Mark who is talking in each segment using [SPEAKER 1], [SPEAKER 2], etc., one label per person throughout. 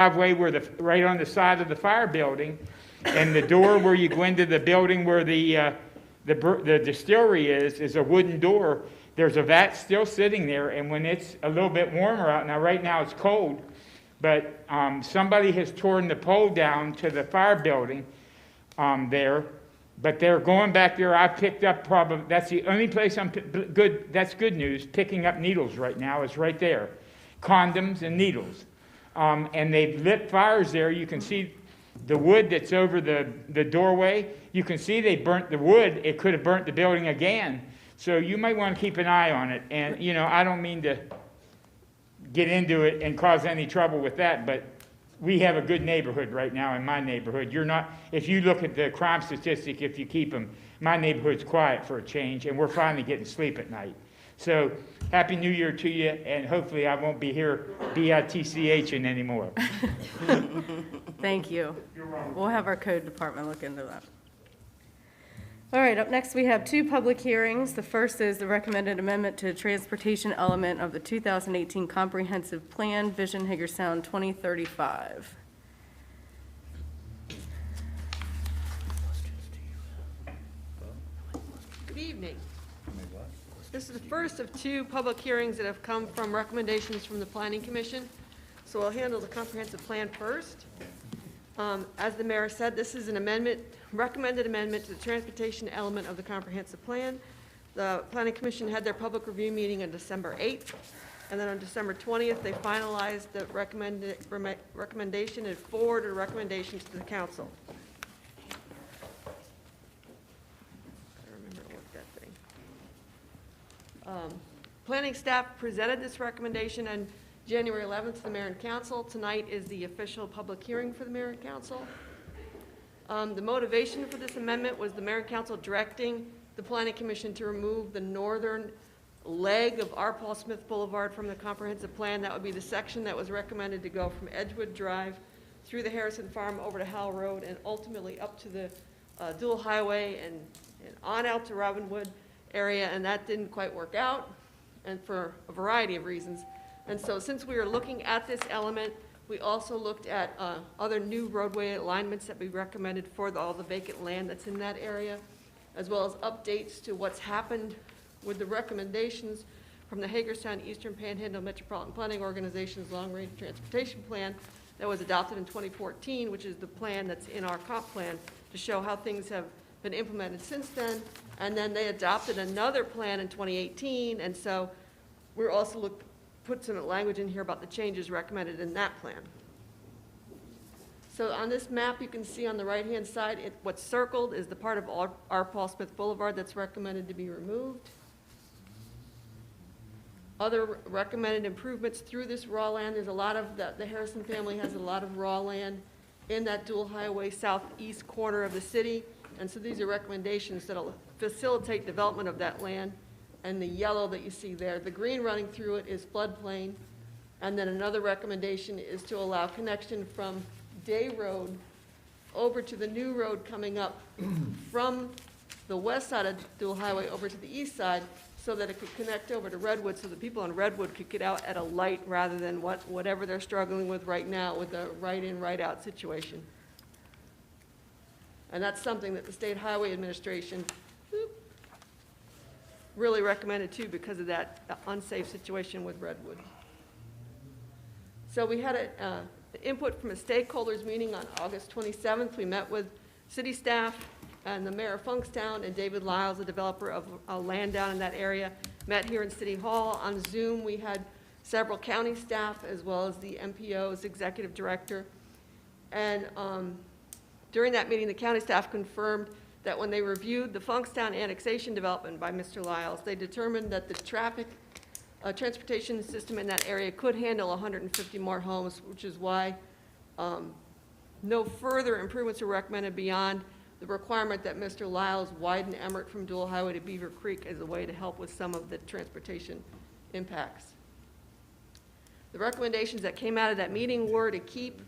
[SPEAKER 1] driveway where right on the side of the fire building, and the door where you go into the building where the distillery is a wooden door. There's a vat still sitting there, and when it's a little bit warmer out, now right now it's cold, but somebody has torn the pole down to the fire building there, but they're going back there. I picked up that's the only place that's good news, picking up needles right now is right there. Condoms and needles. And they've lit fires there. You can see the wood that's over the doorway. You can see they burnt the wood. It could have burnt the building again. So you might want to keep an eye on it. And, I don't mean to get into it and cause any trouble with that, but we have a good neighborhood right now in my neighborhood. If you look at the crime statistic, if you keep them, my neighborhood's quiet for a change, and we're finally getting sleep at night. So Happy New Year to you, and hopefully I won't be here BITCHing anymore.
[SPEAKER 2] Thank you.
[SPEAKER 1] You're welcome.
[SPEAKER 2] We'll have our code department look into that. All right, up next we have two public hearings. The first is the recommended amendment to the transportation element of the 2018 Comprehensive Plan, Vision Hagerstown 2035.
[SPEAKER 3] Good evening. This is the first of two public hearings that have come from recommendations from the Planning Commission. So I'll handle the comprehensive plan first. As the mayor said, this is an recommended amendment to the transportation element of the comprehensive plan. The Planning Commission had their public review meeting on December 8th, and then on December 20th, they finalized the recommendation and forwarded a recommendation to the council. I remember what that thing. Planning staff presented this recommendation on January 11th to the mayor and council. Tonight is the official public hearing for the mayor and council. The motivation for this amendment was the mayor and council directing the Planning Commission to remove the northern leg of R. Paul Smith Boulevard from the comprehensive plan. That would be the section that was recommended to go from Edgewood Drive through the Harrison Farm over to Howell Road and ultimately up to the dual highway and on out to Robinwood area, and that didn't quite work out, and for a variety of reasons. And so since we were looking at this element, we also looked at other new roadway alignments that we recommended for all the vacant land that's in that area, as well as updates to what's happened with the recommendations from the Hagerstown Eastern Panhandle Metropolitan Planning Organization's Long-Range Transportation Plan that was adopted in 2014, which is the plan that's in our comp plan to show how things have been implemented since then. And then they adopted another plan in 2018, and so we're also put some language in here about the changes recommended in that plan. So on this map, you can see on the right-hand side, what's circled is the part of R. Paul Smith Boulevard that's recommended to be removed. Other recommended improvements through this raw land, there's a lot of, the Harrison family has a lot of raw land in that dual highway southeast corner of the city, and so these are recommendations that'll facilitate development of that land. And the yellow that you see there, the green running through it is floodplain. And then another recommendation is to allow connection from Day Road over to the new road coming up from the west side of Dual Highway over to the east side so that it could connect over to Redwood so that people on Redwood could get out at a light rather than whatever they're struggling with right now with the right-in, right-out situation. And that's something that the State Highway Administration really recommended too because of that unsafe situation with Redwood. So we had input from a stakeholders meeting on August 27th. We met with city staff and the mayor of Funkstown and David Lyles, the developer of land down in that area, met here in City Hall. On Zoom, we had several county staff as well as the MPO's executive director. And during that meeting, the county staff confirmed that when they reviewed the Funkstown annexation development by Mr. Lyles, they determined that the transportation system in that area could handle 150 more homes, which is why no further improvements are recommended beyond the requirement that Mr. Lyles widen Emmert from Dual Highway to Beaver Creek as a way to help with some of the transportation impacts. The recommendations that came out of that meeting were to keep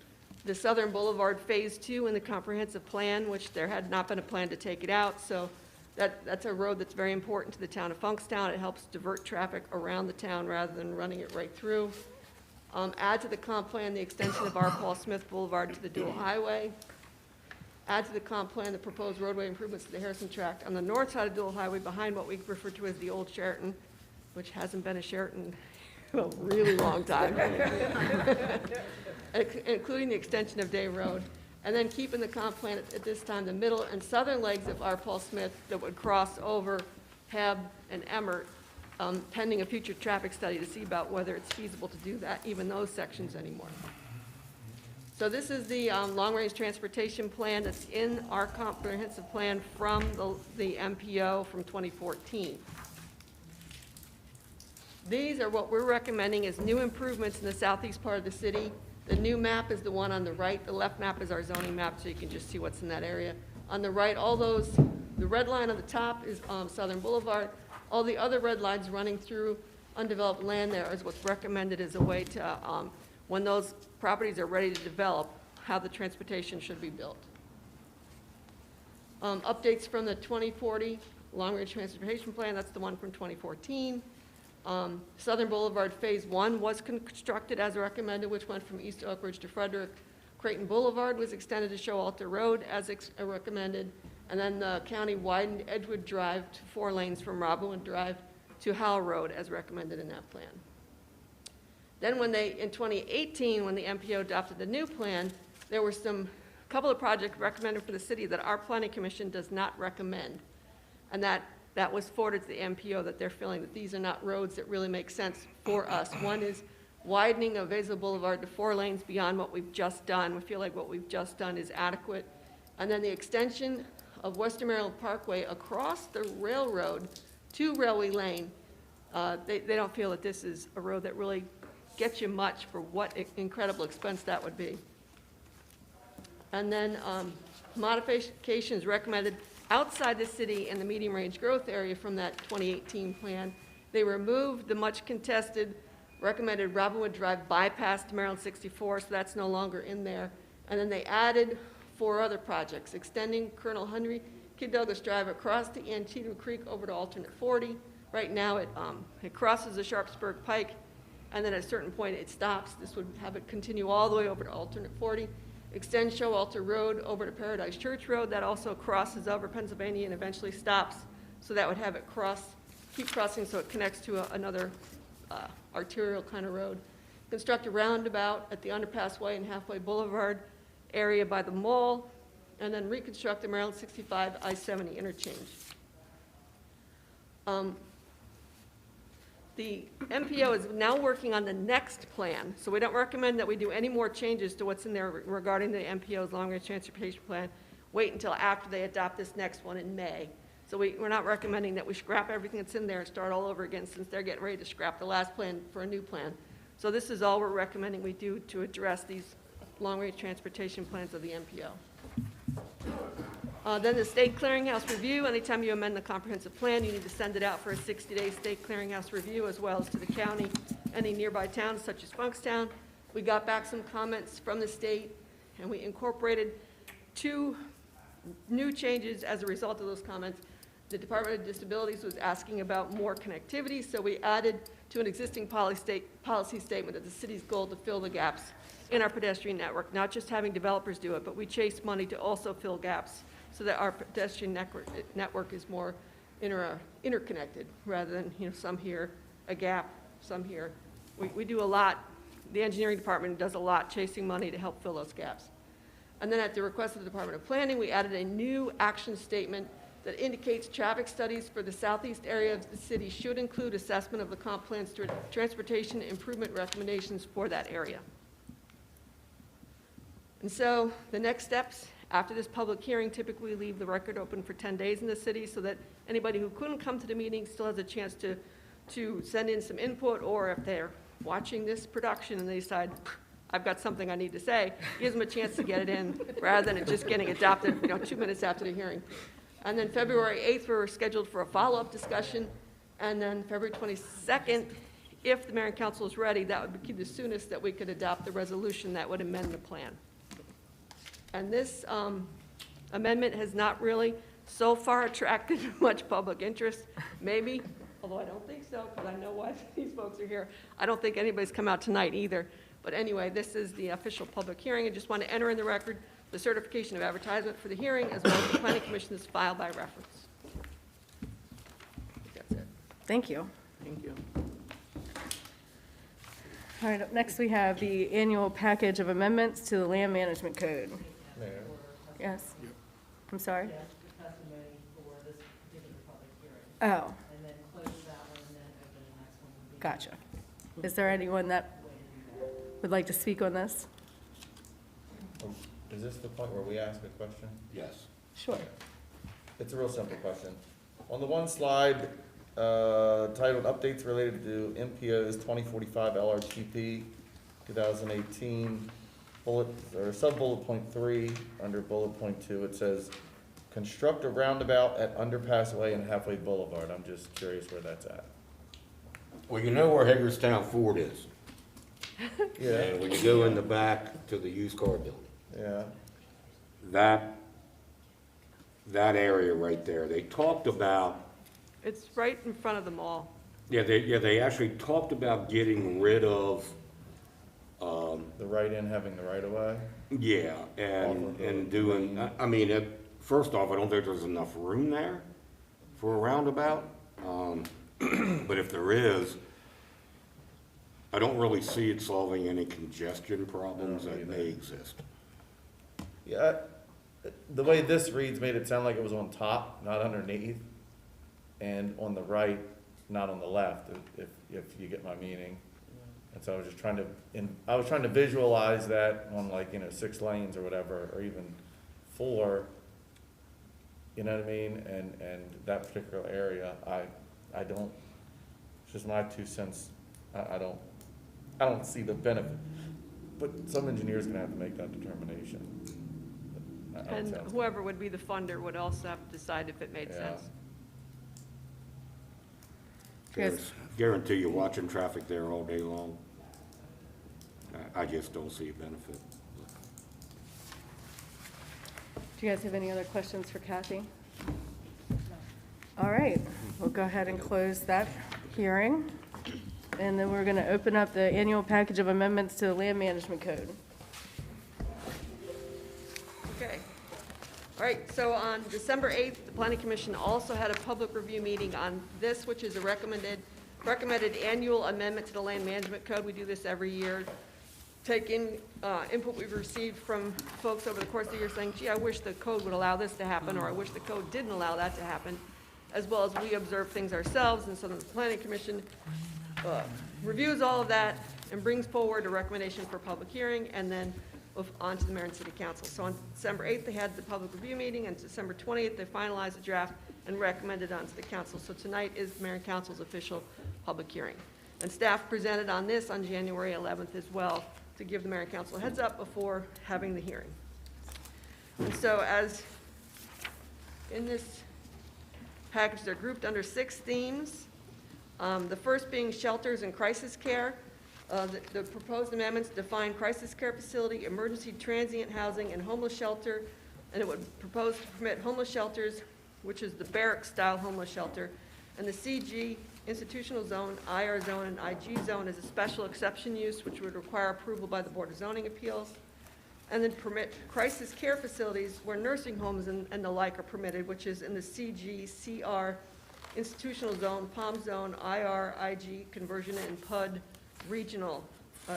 [SPEAKER 3] the Southern Boulevard Phase 2 in the comprehensive plan, which there had not been a plan to take it out. So that's a road that's very important to the town of Funkstown. It helps divert traffic around the town rather than running it right through. Add to the comp plan the extension of R. Paul Smith Boulevard to the dual highway. Add to the comp plan the proposed roadway improvements to the Harrison Tract on the north side of dual highway behind what we refer to as the old Sheraton, which hasn't been a Sheraton in a really long time. Including the extension of Day Road. And then keep in the comp plan at this time the middle and southern legs of R. Paul Smith that would cross over Heb and Emmert, pending a future traffic study to see about whether it's feasible to do that, even those sections anymore. So this is the long-range transportation plan that's in our comprehensive plan from the MPO from 2014. These are what we're recommending as new improvements in the southeast part of the city. The new map is the one on the right. The left map is our zoning map, so you can just see what's in that area. On the right, all those, the red line on the top is Southern Boulevard. All the other red lines running through undeveloped land there is what's recommended as a way to, when those properties are ready to develop, how the transportation should be built. Updates from the 2040 long-range transportation plan, that's the one from 2014. Southern Boulevard Phase 1 was constructed as recommended, which went from East Oak Ridge to Frederick. Creighton Boulevard was extended to Showalter Road as recommended. And then the county widened Edgewood Drive to 4 lanes from Robinwood Drive to Howell Road as recommended in that plan. Then in 2018, when the MPO adopted the new plan, there were a couple of projects recommended for the city that our planning commission does not recommend. And that was forwarded to the MPO, that they're feeling that these are not roads that really make sense for us. One is widening of Vaso Boulevard to 4 lanes beyond what we've just done. We feel like what we've just done is adequate. And then the extension of Western Maryland Parkway across the railroad to Railway Lane. They don't feel that this is a road that really gets you much for what incredible expense that would be. And then modifications recommended outside the city in the medium range growth area from that 2018 plan. They removed the much contested recommended Robinwood Drive bypass to Maryland 64, so that's no longer in there. And then they added 4 other projects, extending Colonel Henry Kid Douglas Drive across the Antietam Creek over to alternate 40. Right now it crosses the Sharpsburg Pike, and then at a certain point it stops. This would have it continue all the way over to alternate 40. Extend Showalter Road over to Paradise Church Road. That also crosses over Pennsylvania and eventually stops. So that would have it keep crossing so it connects to another arterial kind of road. Construct a roundabout at the Underpass Way and Halfway Boulevard area by the mall, and then reconstruct the Maryland 65 I-70 interchange. The MPO is now working on the next plan, so we don't recommend that we do any more changes to what's in there regarding the MPO's long-range transportation plan. Wait until after they adopt this next one in May. So we're not recommending that we scrap everything that's in there and start all over again, since they're getting ready to scrap the last plan for a new plan. So this is all we're recommending we do to address these long-range transportation plans of the MPO. Then the state clearinghouse review. Anytime you amend the comprehensive plan, you need to send it out for a 60-day state clearinghouse review, as well as to the county, any nearby towns such as Funkstown. We got back some comments from the state, and we incorporated 2 new changes as a result of those comments. The Department of Disabilities was asking about more connectivity, so we added to an existing policy statement that the city's goal to fill the gaps in our pedestrian network, not just having developers do it, but we chase money to also fill gaps so that our pedestrian network is more interconnected, rather than some here, a gap, some here. We do a lot. The engineering department does a lot chasing money to help fill those gaps. And then at the request of the Department of Planning, we added a new action statement that indicates traffic studies for the southeast area of the city should include assessment of the comp plan's transportation improvement recommendations for that area. And so the next steps after this public hearing, typically leave the record open for 10 days in the city so that anybody who couldn't come to the meeting still has a chance to send in some input, or if they're watching this production and they decide, I've got something I need to say, gives them a chance to get it in rather than it just getting adopted 2 minutes after the hearing. And then February 8th, we're scheduled for a follow-up discussion. And then February 22nd, if the mayor and council is ready, that would be the soonest that we could adopt the resolution that would amend the plan. And this amendment has not really so far attracted much public interest. Maybe, although I don't think so, because I know why these folks are here. I don't think anybody's come out tonight either. But anyway, this is the official public hearing. I just want to enter in the record the certification of advertisement for the hearing, as well as the planning commission's file by reference. That's it.
[SPEAKER 2] Thank you.
[SPEAKER 3] Thank you.
[SPEAKER 2] All right, up next we have the annual package of amendments to the land management code.
[SPEAKER 4] Mayor,
[SPEAKER 2] Yes? I'm sorry?
[SPEAKER 5] Yes, testimony for this particular public hearing,
[SPEAKER 2] Oh,
[SPEAKER 5] and then close that one, and then open the next one. would be
[SPEAKER 2] gotcha. Is there anyone that
[SPEAKER 5] the way to do that.
[SPEAKER 2] would like to speak on this?
[SPEAKER 4] is this the point where we ask a question?
[SPEAKER 6] Yes.
[SPEAKER 2] Sure.
[SPEAKER 4] It's a real simple question. On the one slide, titled Updates Related to MPO's 2045 LRTP 2018, bullet, or sub-bullet point 3, under bullet point 2, it says, construct a roundabout at Underpass Way and Halfway Boulevard. I'm just curious where that's at.
[SPEAKER 6] Well, you know where Hagerstown Ford is.
[SPEAKER 4] Yeah,
[SPEAKER 6] And when you go in the back to the used car building,
[SPEAKER 4] yeah,
[SPEAKER 6] that area right there, they talked about,
[SPEAKER 3] It's right in front of the mall.
[SPEAKER 6] they actually talked about getting rid of,
[SPEAKER 4] the right-in having the right-of-way.
[SPEAKER 6] and doing, I mean, first off, I don't think there's enough room there for a roundabout. But if there is, I don't really see it solving any congestion problems that may exist.
[SPEAKER 4] Yeah, the way this reads made it sound like it was on top, not underneath, and on the right, not on the left, if you get my meaning. And so I was just trying to visualize that on, like, 6 lanes or whatever, or even 4, you know what I mean? And that particular area, I don't, it's just my 2 cents, I don't see the benefit. But some engineer's gonna have to make that determination. That
[SPEAKER 3] And
[SPEAKER 4] sounds-
[SPEAKER 3] whoever would be the funder would also have to decide if it made
[SPEAKER 4] Yeah.
[SPEAKER 3] sense.
[SPEAKER 2] Yes.
[SPEAKER 6] Guarantee you watching traffic there all day long. I just don't see a benefit.
[SPEAKER 2] Do you guys have any other questions for Kathy? All right, we'll go ahead and close that hearing. And then we're going to open up the annual package of amendments to the land management code.
[SPEAKER 3] Okay. All right, so on December 8th, the Planning Commission also had a public review meeting on this, which is a recommended annual amendment to the Land Management Code. We do this every year. Take in input we've received from folks over the course of the year saying, gee, I wish the code would allow this to happen, or I wish the code didn't allow that to happen, as well as we observe things ourselves, and so the Planning Commission reviews all of that and brings forward a recommendation for public hearing, and then on to the mayor and city council. So on December 8th, they had the public review meeting, and December 20th, they finalized the draft and recommended on to the council. So tonight is the mayor and council's official public hearing. And staff presented on this on January 11th as well, to give the mayor and council a heads up before having the hearing. And so as in this package, they're grouped under 6 themes. The first being shelters and crisis care. The proposed amendments define crisis care facility, emergency transient housing, and homeless shelter. And it would propose to permit homeless shelters, which is the barrack-style homeless shelter, and the CG institutional zone, IR zone, and IG zone is a special exception use, which would require approval by the Board of Zoning Appeals. And then permit crisis care facilities where nursing homes and the like are permitted, which is in the CG, CR, institutional zone, POM zone, IR, IG, conversion, and PUD regional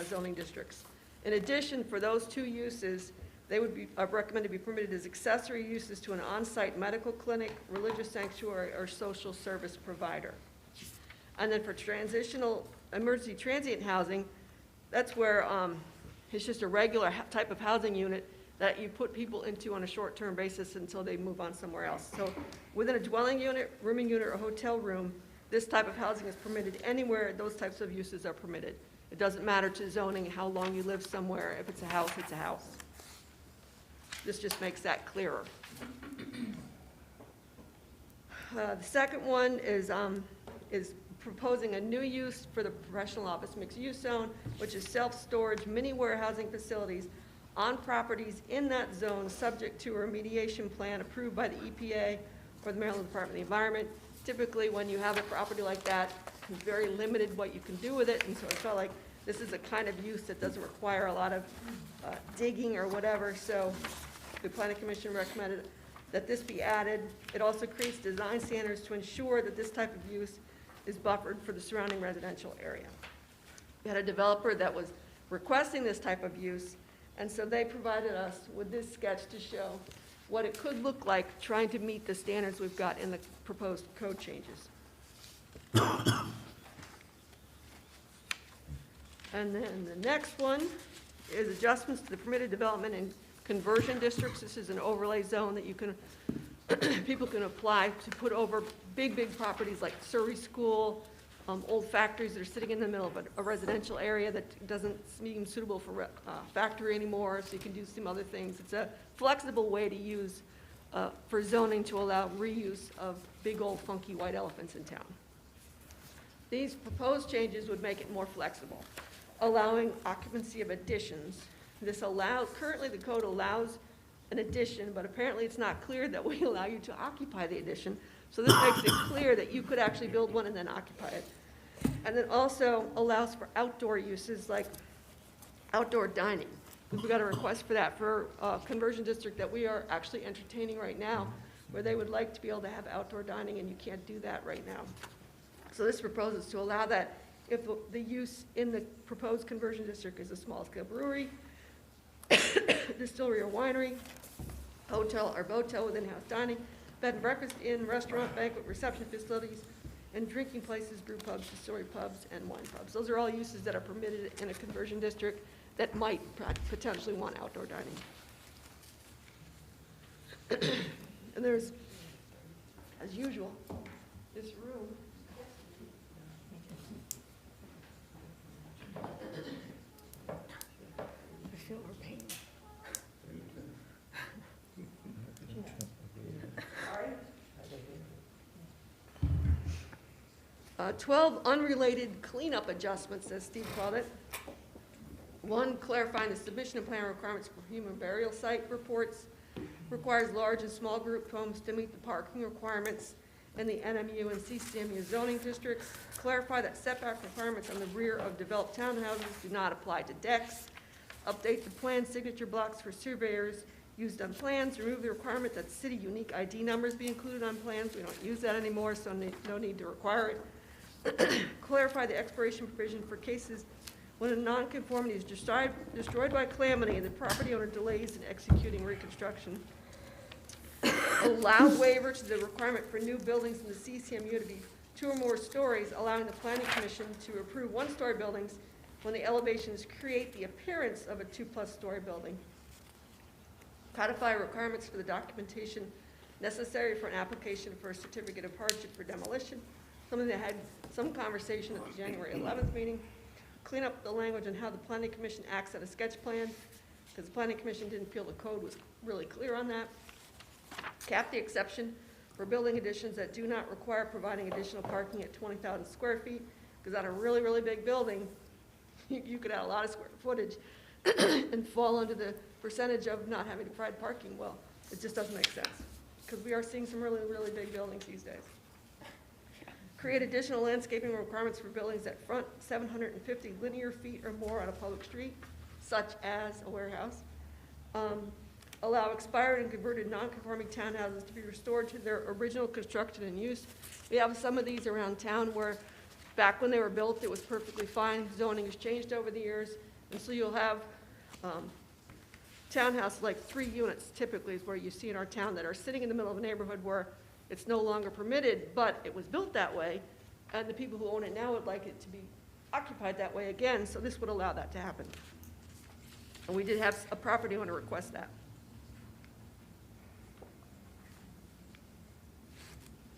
[SPEAKER 3] zoning districts. In addition, for those 2 uses, they would be recommended to be permitted as accessory uses to an on-site medical clinic, religious sanctuary, or social service provider. And then for transitional emergency transient housing, that's where it's just a regular type of housing unit that you put people into on a short-term basis until they move on somewhere else. So within a dwelling unit, rooming unit, or hotel room, this type of housing is permitted anywhere those types of uses are permitted. It doesn't matter to zoning how long you live somewhere. If it's a house, it's a house. This just makes that clearer. The second one is proposing a new use for the professional office mixed-use zone, which is self-storage mini warehousing facilities on properties in that zone, subject to a remediation plan approved by the EPA or the Maryland Department of the Environment. Typically, when you have a property like that, it's very limited what you can do with it, and so I felt like This is a kind of use that doesn't require a lot of digging or whatever, so the planning commission recommended that this be added. It also creates design standards to ensure that this type of use is buffered for the surrounding residential area. We had a developer that was requesting this type of use, and so they provided us with this sketch to show what it could look like trying to meet the standards we've got in the proposed code changes. And then the next one is adjustments to the permitted development in conversion districts. This is an overlay zone that you can, people can apply to put over big properties like Surrey School, old factories that are sitting in the middle of a residential area that doesn't seem suitable for factory anymore, so you can do some other things. It's a flexible way to use for zoning to allow reuse of big old funky white elephants in town. These proposed changes would make it more flexible, allowing occupancy of additions. Currently the code allows an addition, but apparently it's not clear that we allow you to occupy the addition. So this makes it clear that you could actually build one and then occupy it. And then also allows for outdoor uses like outdoor dining. We've got a request for that for a conversion district that we are actually entertaining right now, where they would like to be able to have outdoor dining, and you can't do that right now. So this proposes to allow that if the use in the proposed conversion district is a small-scale brewery, distillery or winery, hotel or motel with in-house dining, bed and breakfast, inn, restaurant, banquet, reception facilities, and drinking places, brew pubs, distillery pubs, and wine pubs. Those are all uses that are permitted in a conversion district that might potentially want outdoor dining. And there's, as usual, this room. I feel her pain. 12 unrelated cleanup adjustments, as Steve called it. One, clarifying the submission of plan requirements for human burial site reports. Requires large and small group homes to meet the parking requirements in the NMU and CCMU zoning districts. Clarify that setback requirements on the rear of developed townhouses do not apply to decks. Update the plan signature blocks for surveyors used on plans. Remove the requirement that city unique ID numbers be included on plans. We don't use that anymore, so no need to require it. Clarify the expiration provision for cases when a nonconformity is destroyed by calamity and the property owner delays in executing reconstruction. Allow waiver to the requirement for new buildings in the CCMU to be 2 or more stories, allowing the planning commission to approve 1-story buildings when the elevations create the appearance of a 2+ story building. Codify requirements for the documentation necessary for an application for a certificate of hardship for demolition, something that had some conversation at the January 11th meeting. Clean up the language on how the planning commission acts at a sketch plan, because the planning commission didn't feel the code was really clear on that. Cap the exception for building additions that do not require providing additional parking at 20,000 square feet, because on a really big building, you could add a lot of square footage and fall under the percentage of not having to provide parking. Well, it just doesn't make sense, because we are seeing some really big buildings these days. Create additional landscaping requirements for buildings that front 750 linear feet or more on a public street, such as a warehouse. Allow expired and converted non-conforming townhouses to be restored to their original construction and use. We have some of these around town where back when they were built, it was perfectly fine. Zoning has changed over the years, and so you'll have townhouses like 3 units typically is where you see in our town that are sitting in the middle of a neighborhood where it's no longer permitted, but it was built that way, and the people who own it now would like it to be occupied that way again, so this would allow that to happen. And we did have a property owner request that.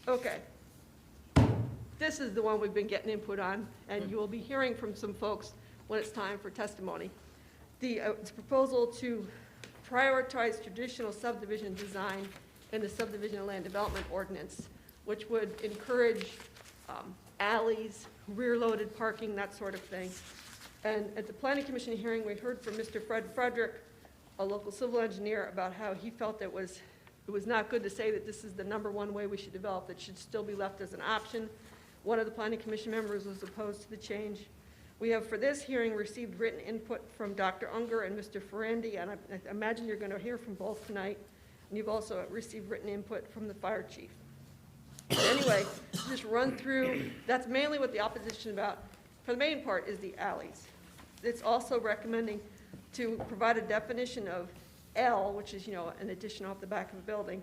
[SPEAKER 3] Okay. This is the one we've been getting input on, and you will be hearing from some folks when it's time for testimony. It's a proposal to prioritize traditional subdivision design in the subdivision and land development ordinance, which would encourage alleys, rear-loaded parking, that sort of thing. And at the Planning Commission hearing, we heard from Mr. Fred Frederick, a local civil engineer, about how he felt it was not good to say that this is the #1 way we should develop. That should still be left as an option. One of the Planning Commission members was opposed to the change. We have, for this hearing, received written input from Dr. Unger and Mr. Ferrandi, and I imagine you're going to hear from both tonight. And you've also received written input from the fire chief. But anyway, just run through, that's mainly what the opposition about, for the main part, is the alleys. It's also recommending to provide a definition of L, which is, an addition off the back of a building,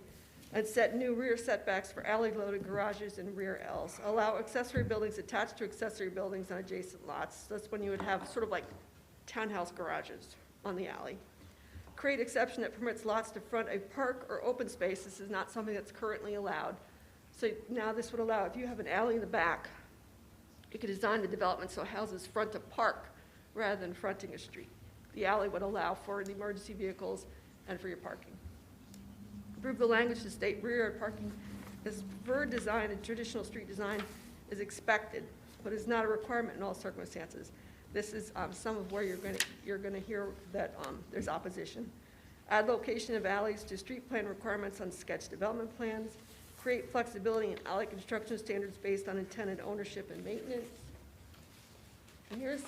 [SPEAKER 3] and set new rear setbacks for alley-loaded garages and rear Ls. Allow accessory buildings attached to accessory buildings on adjacent lots. That's when you would have sort of like townhouse garages on the alley. Create exception that permits lots to front a park or open space. This is not something that's currently allowed. So now this would allow, if you have an alley in the back, you could design the development so houses front a park rather than fronting a street. The alley would allow for the emergency vehicles and for your parking. Improve the language to state rear yard parking as preferred design and traditional street design is expected, but is not a requirement in all circumstances. This is some of where you're going to hear that there's opposition. Add location of alleys to street plan requirements on sketch development plans. Create flexibility in alley construction standards based on intended ownership and maintenance. And here's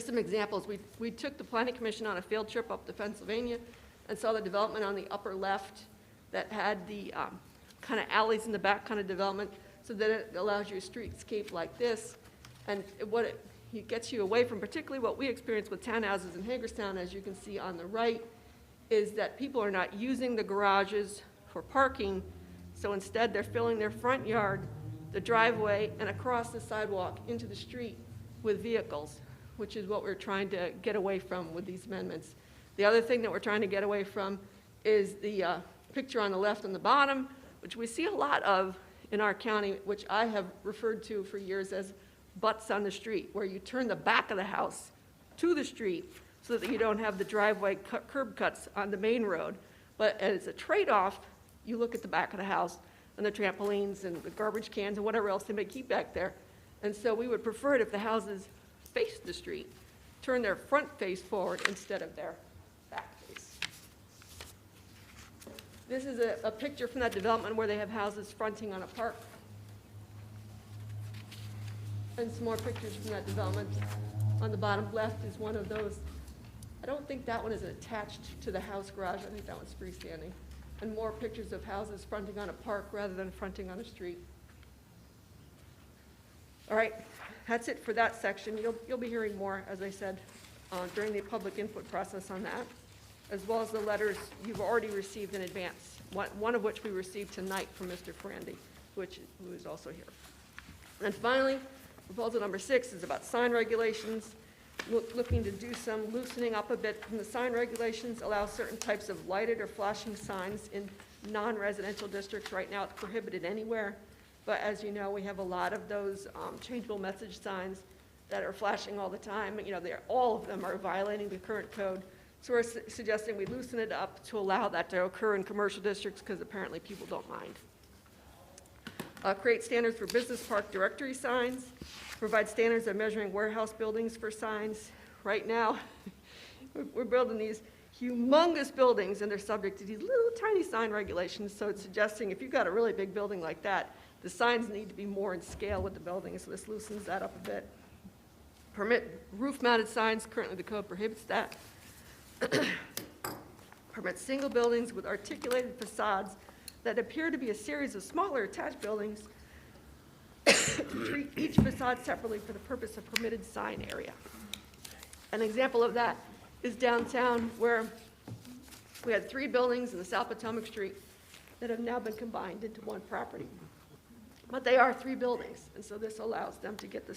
[SPEAKER 3] some examples. We took the Planning Commission on a field trip up to Pennsylvania and saw the development on the upper left that had the kind of alleys in the back kind of development, so that it allows you a streetscape like this. And it gets you away from particularly what we experience with townhouses in Hagerstown, as you can see on the right, is that people are not using the garages for parking, so instead they're filling their front yard, the driveway, and across the sidewalk into the street with vehicles, which is what we're trying to get away from with these amendments. The other thing that we're trying to get away from is the picture on the left on the bottom, which we see a lot of in our county, which I have referred to for years as butts on the street, where you turn the back of the house to the street so that you don't have the driveway curb cuts on the main road. But as a trade-off, you look at the back of the house and the trampolines and the garbage cans and whatever else they may keep back there. And so we would prefer it if the houses face the street, turn their front face forward instead of their back face. This is a picture from that development where they have houses fronting on a park. And some more pictures from that development. On the bottom left is one of those. I don't think that one is attached to the house garage. I think that one's freestanding. And more pictures of houses fronting on a park rather than fronting on a street. All right, that's it for that section. You'll be hearing more, as I said, during the public input process on that, as well as the letters you've already received in advance, one of which we received tonight from Mr. Ferrandi, who is also here. And finally, proposal number 6 is about sign regulations. Looking to do some loosening up a bit from the sign regulations, allow certain types of lighted or flashing signs in non-residential districts. Right now it's prohibited anywhere, but as you know, we have a lot of those changeable message signs that are flashing all the time. All of them are violating the current code. So we're suggesting we loosen it up to allow that to occur in commercial districts, because apparently people don't mind. Create standards for business park directory signs. Provide standards of measuring warehouse buildings for signs. Right now, we're building these humongous buildings, and they're subject to these little tiny sign regulations. So it's suggesting if you've got a really big building like that, the signs need to be more in scale with the building. So this loosens that up a bit. Permit roof-mounted signs. Currently, the code prohibits that. Permit single buildings with articulated facades that appear to be a series of smaller attached buildings to treat each facade separately for the purpose of permitted sign area. An example of that is downtown, where we had 3 buildings in the South Potomac Street that have now been combined into one property. But they are 3 buildings, and so this allows them to get the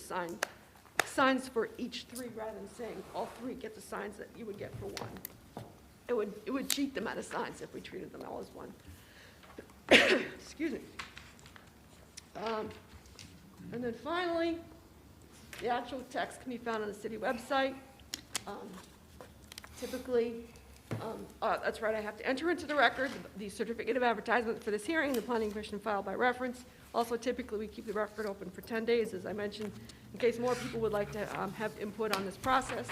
[SPEAKER 3] signs for each 3, rather than saying all 3 get the signs that you would get for 1. It would cheat them out of signs if we treated them all as 1. Excuse me. And then finally, the actual text can be found on the city website. Typically, that's right, I have to enter into the record the certificate of advertisement for this hearing, the planning commission filed by reference. Also, typically, we keep the record open for 10 days, as I mentioned, in case more people would like to have input on this process.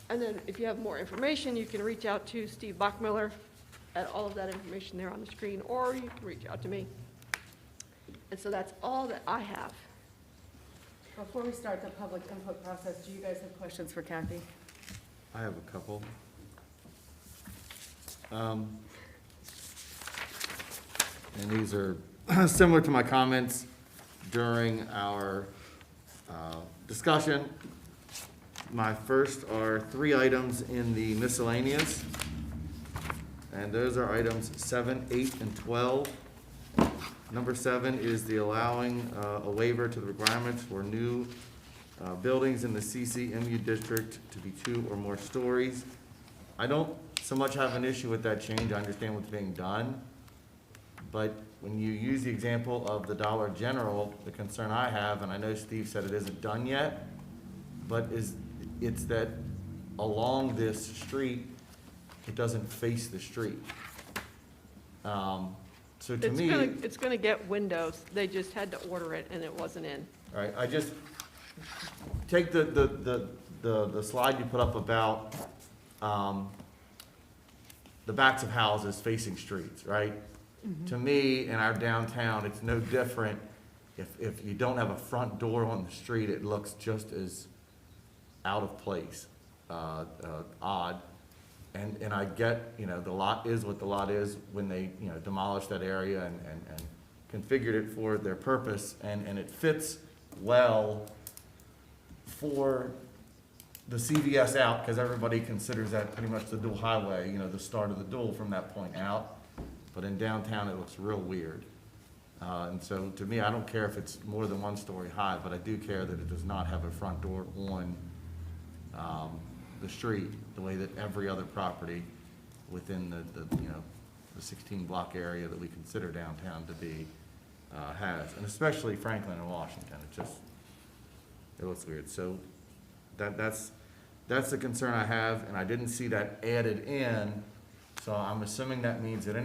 [SPEAKER 3] And then if you have more information, you can reach out to Steve Bachmiller at all of that information there on the screen, or you can reach out to me. And so that's all that I have.
[SPEAKER 2] Before we start the public input process, do you guys have questions for Kathy?
[SPEAKER 4] I have a couple. And these are similar to my comments during our discussion. My first are 3 items in the miscellaneous, and those are items 7, 8, and 12. Number 7 is the allowing a waiver to the requirements for new buildings in the CCMU district to be 2 or more stories. I don't so much have an issue with that change. I understand what's being done. But when you use the example of the Dollar General, the concern I have, and I know Steve said it isn't done yet, but it's that along this street, it doesn't face the street. So to me.
[SPEAKER 3] It's gonna get windows. They just had to order it and it wasn't in.
[SPEAKER 4] All right, I just, take the slide you put up about, the backs of houses facing streets, right? To me, in our downtown, it's no different. If you don't have a front door on the street, it looks just as out of place, odd. And I get, you know, the lot is what the lot is when they, you know, demolished that area and configured it for their purpose, and it fits well for the CVS out, because everybody considers that pretty much the dual highway, you know, the start of the dual from that point out. But in downtown, it looks real weird. And so to me, I don't care if it's more than 1 story high, but I do care that it does not have a front door on the street, the way that every other property within the you know, the 16 block area that we consider downtown to be, has, and especially Franklin and Washington. It looks weird. So that's the concern I have, and I didn't see that added in. So I'm assuming that means that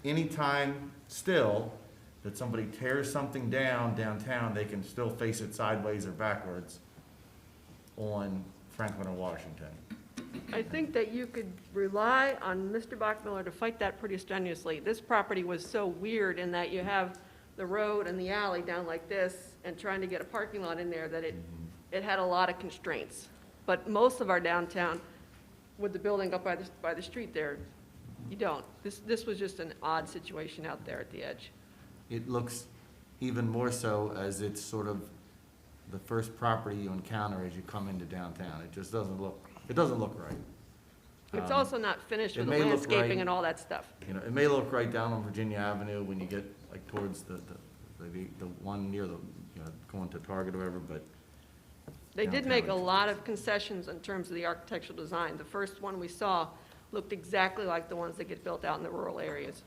[SPEAKER 4] any time still that somebody tears something down downtown, they can still face it sideways or backwards on Franklin or Washington.
[SPEAKER 3] I think that you could rely on Mr. Bachmiller to fight that pretty strenuously. This property was so weird in that you have the road and the alley down like this, and trying to get a parking lot in there, that it had a lot of constraints. But most of our downtown, with the building up by the street there, you don't. This was just an odd situation out there at the edge.
[SPEAKER 4] It looks even more so as it's sort of the first property you encounter as you come into downtown. It just doesn't look right.
[SPEAKER 3] It's also not finished
[SPEAKER 4] it
[SPEAKER 3] with the
[SPEAKER 4] may look
[SPEAKER 3] landscaping
[SPEAKER 4] right.
[SPEAKER 3] and all that stuff.
[SPEAKER 4] You know, it may look right down on Virginia Avenue when you get like towards the one near the, you know, going to Target or whatever, but
[SPEAKER 3] They did
[SPEAKER 4] downtown
[SPEAKER 3] make a
[SPEAKER 4] it's-
[SPEAKER 3] lot of concessions in terms of the architectural design. The first one we saw looked exactly like the ones that get built out in the rural areas.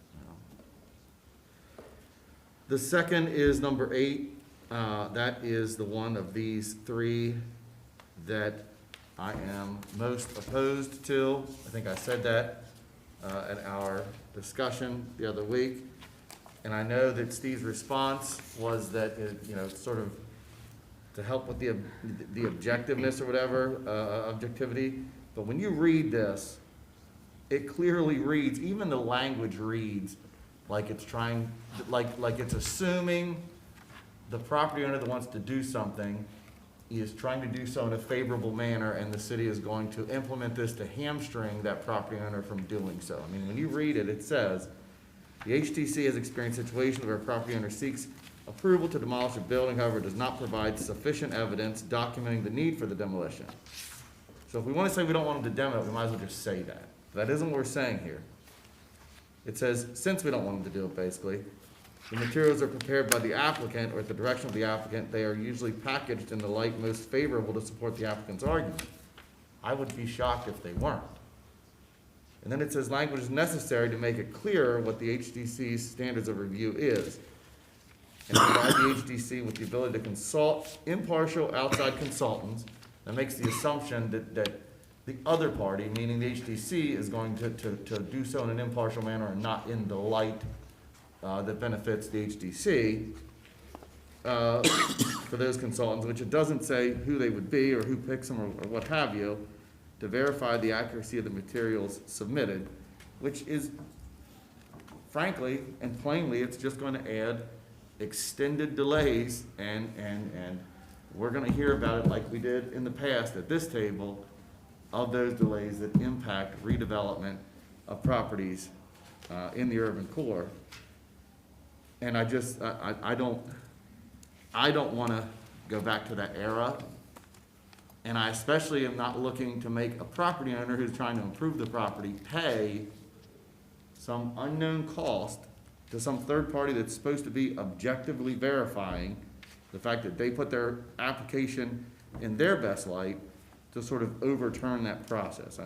[SPEAKER 4] The second is number 8. That is the one of these 3 that I am most opposed to. I think I said that at our discussion the other week. And I know that Steve's response was that, you know, sort of to help with the objectiveness or whatever, objectivity. But when you read this, it clearly reads, even the language reads like it's trying, like it's assuming the property owner that wants to do something is trying to do so in a favorable manner, and the city is going to implement this to hamstring that property owner from doing so. I mean, when you read it, it says, the HTC has experienced situations where a property owner seeks approval to demolish a building, however, does not provide sufficient evidence documenting the need for the demolition. So if we want to say we don't want them to demo it, we might as well just say that. That isn't what we're saying here. It says, since we don't want them to do it, basically, the materials are prepared by the applicant or at the direction of the applicant. They are usually packaged in the light most favorable to support the applicant's argument. I would be shocked if they weren't. And then it says language is necessary to make it clearer what the HDC's standards of review is, and provide the HDC with the ability to consult impartial outside consultants. That makes the assumption that the other party, meaning the HDC, is going to do so in an impartial manner and not in the light that benefits the HDC for those consultants, which it doesn't say who they would be or who picks them or what have you, to verify the accuracy of the materials submitted, which is, frankly and plainly, it's just going to add extended delays and we're gonna hear about it like we did in the past at this table, of those delays that impact redevelopment of properties in the urban core. And I just, I don't wanna go back to that era. And I especially am not looking to make a property owner who's trying to improve the property pay some unknown cost to some third party that's supposed to be objectively verifying the fact that they put their application in their best light to sort of overturn that process.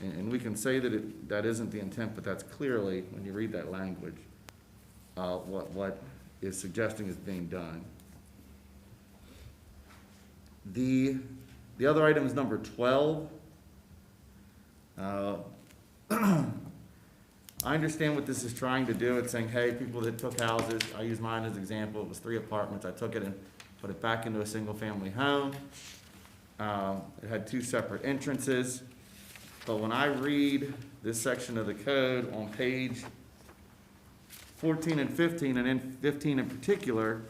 [SPEAKER 4] And we can say that that isn't the intent, but that's clearly, when you read that language, what is suggesting is being done. The other item is number 12. I understand what this is trying to do. It's saying, hey, people that took houses, I use mine as an example, it was 3 apartments, I took it and put it back into a single-family home. It had 2 separate entrances. But when I read this section of the code on page 14 and 15, and in 15 in particular,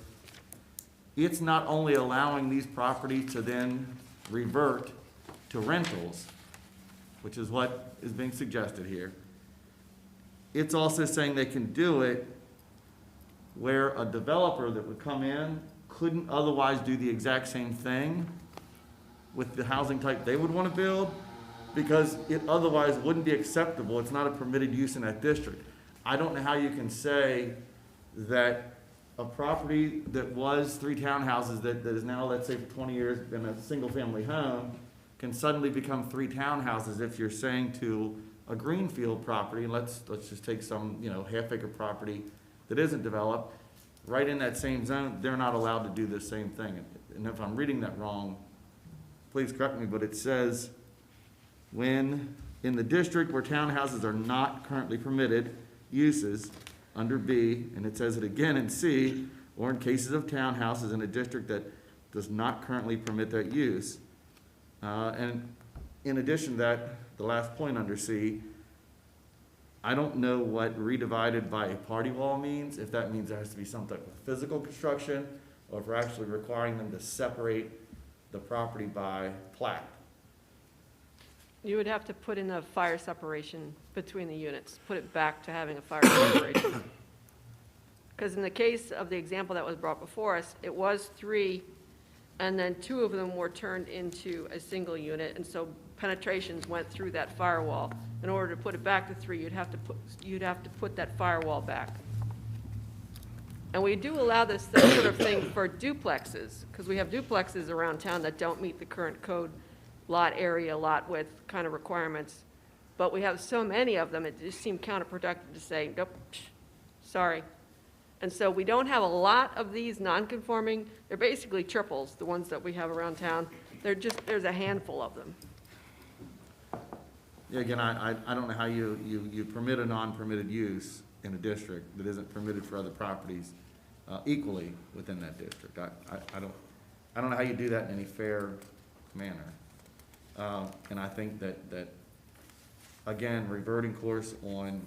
[SPEAKER 4] it's not only allowing these properties to then revert to rentals, which is what is being suggested here. It's also saying they can do it where a developer that would come in couldn't otherwise do the exact same thing with the housing type they would want to build, because it otherwise wouldn't be acceptable. It's not a permitted use in that district. I don't know how you can say that a property that was 3 townhouses that is now, let's say, for 20 years been a single-family home can suddenly become 3 townhouses if you're saying to a greenfield property, and let's just take some, half-acre property that isn't developed, right in that same zone, they're not allowed to do the same thing. And if I'm reading that wrong, please correct me, but it says, when in the district where townhouses are not currently permitted uses under B, and it says it again in C, or in cases of townhouses in a district that does not currently permit that use. And in addition to that, the last point under C, I don't know what redivided by a party wall means, if that means there has to be some type of physical construction, or if we're actually requiring them to separate the property by plat.
[SPEAKER 3] You would have to put in a fire separation between the units, put it back to having a fire separation. Because in the case of the example that was brought before us, it was 3, and then 2 of them were turned into a single unit, and so penetrations went through that firewall. In order to put it back to 3, you'd have to put that firewall back. And we do allow this sort of thing for duplexes, because we have duplexes around town that don't meet the current code lot area, lot width kind of requirements. But we have so many of them, it just seemed counterproductive to say, nope, sorry. And so we don't have a lot of these non-conforming. They're basically triples, the ones that we have around town. There's a handful of them.
[SPEAKER 4] Yeah, again, I don't know how you permit a non-permitted use in a district that isn't permitted for other properties equally within that district. I don't know how you do that in any fair manner. And I think that again, reverting course on,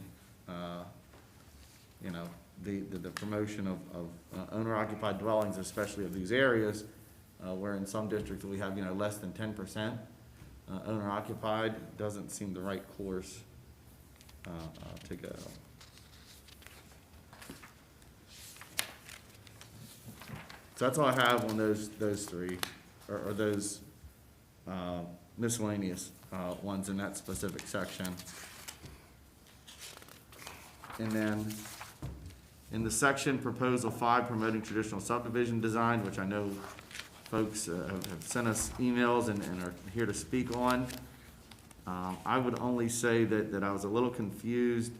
[SPEAKER 4] the promotion of owner-occupied dwellings, especially of these areas, where in some districts we have, less than 10% owner-occupied, doesn't seem the right course to go. So that's all I have on those 3, or those miscellaneous ones in that specific section. And then in the section Proposal 5, promoting traditional subdivision design, which I know folks have sent us emails and are here to speak on, I would only say that I was a little confused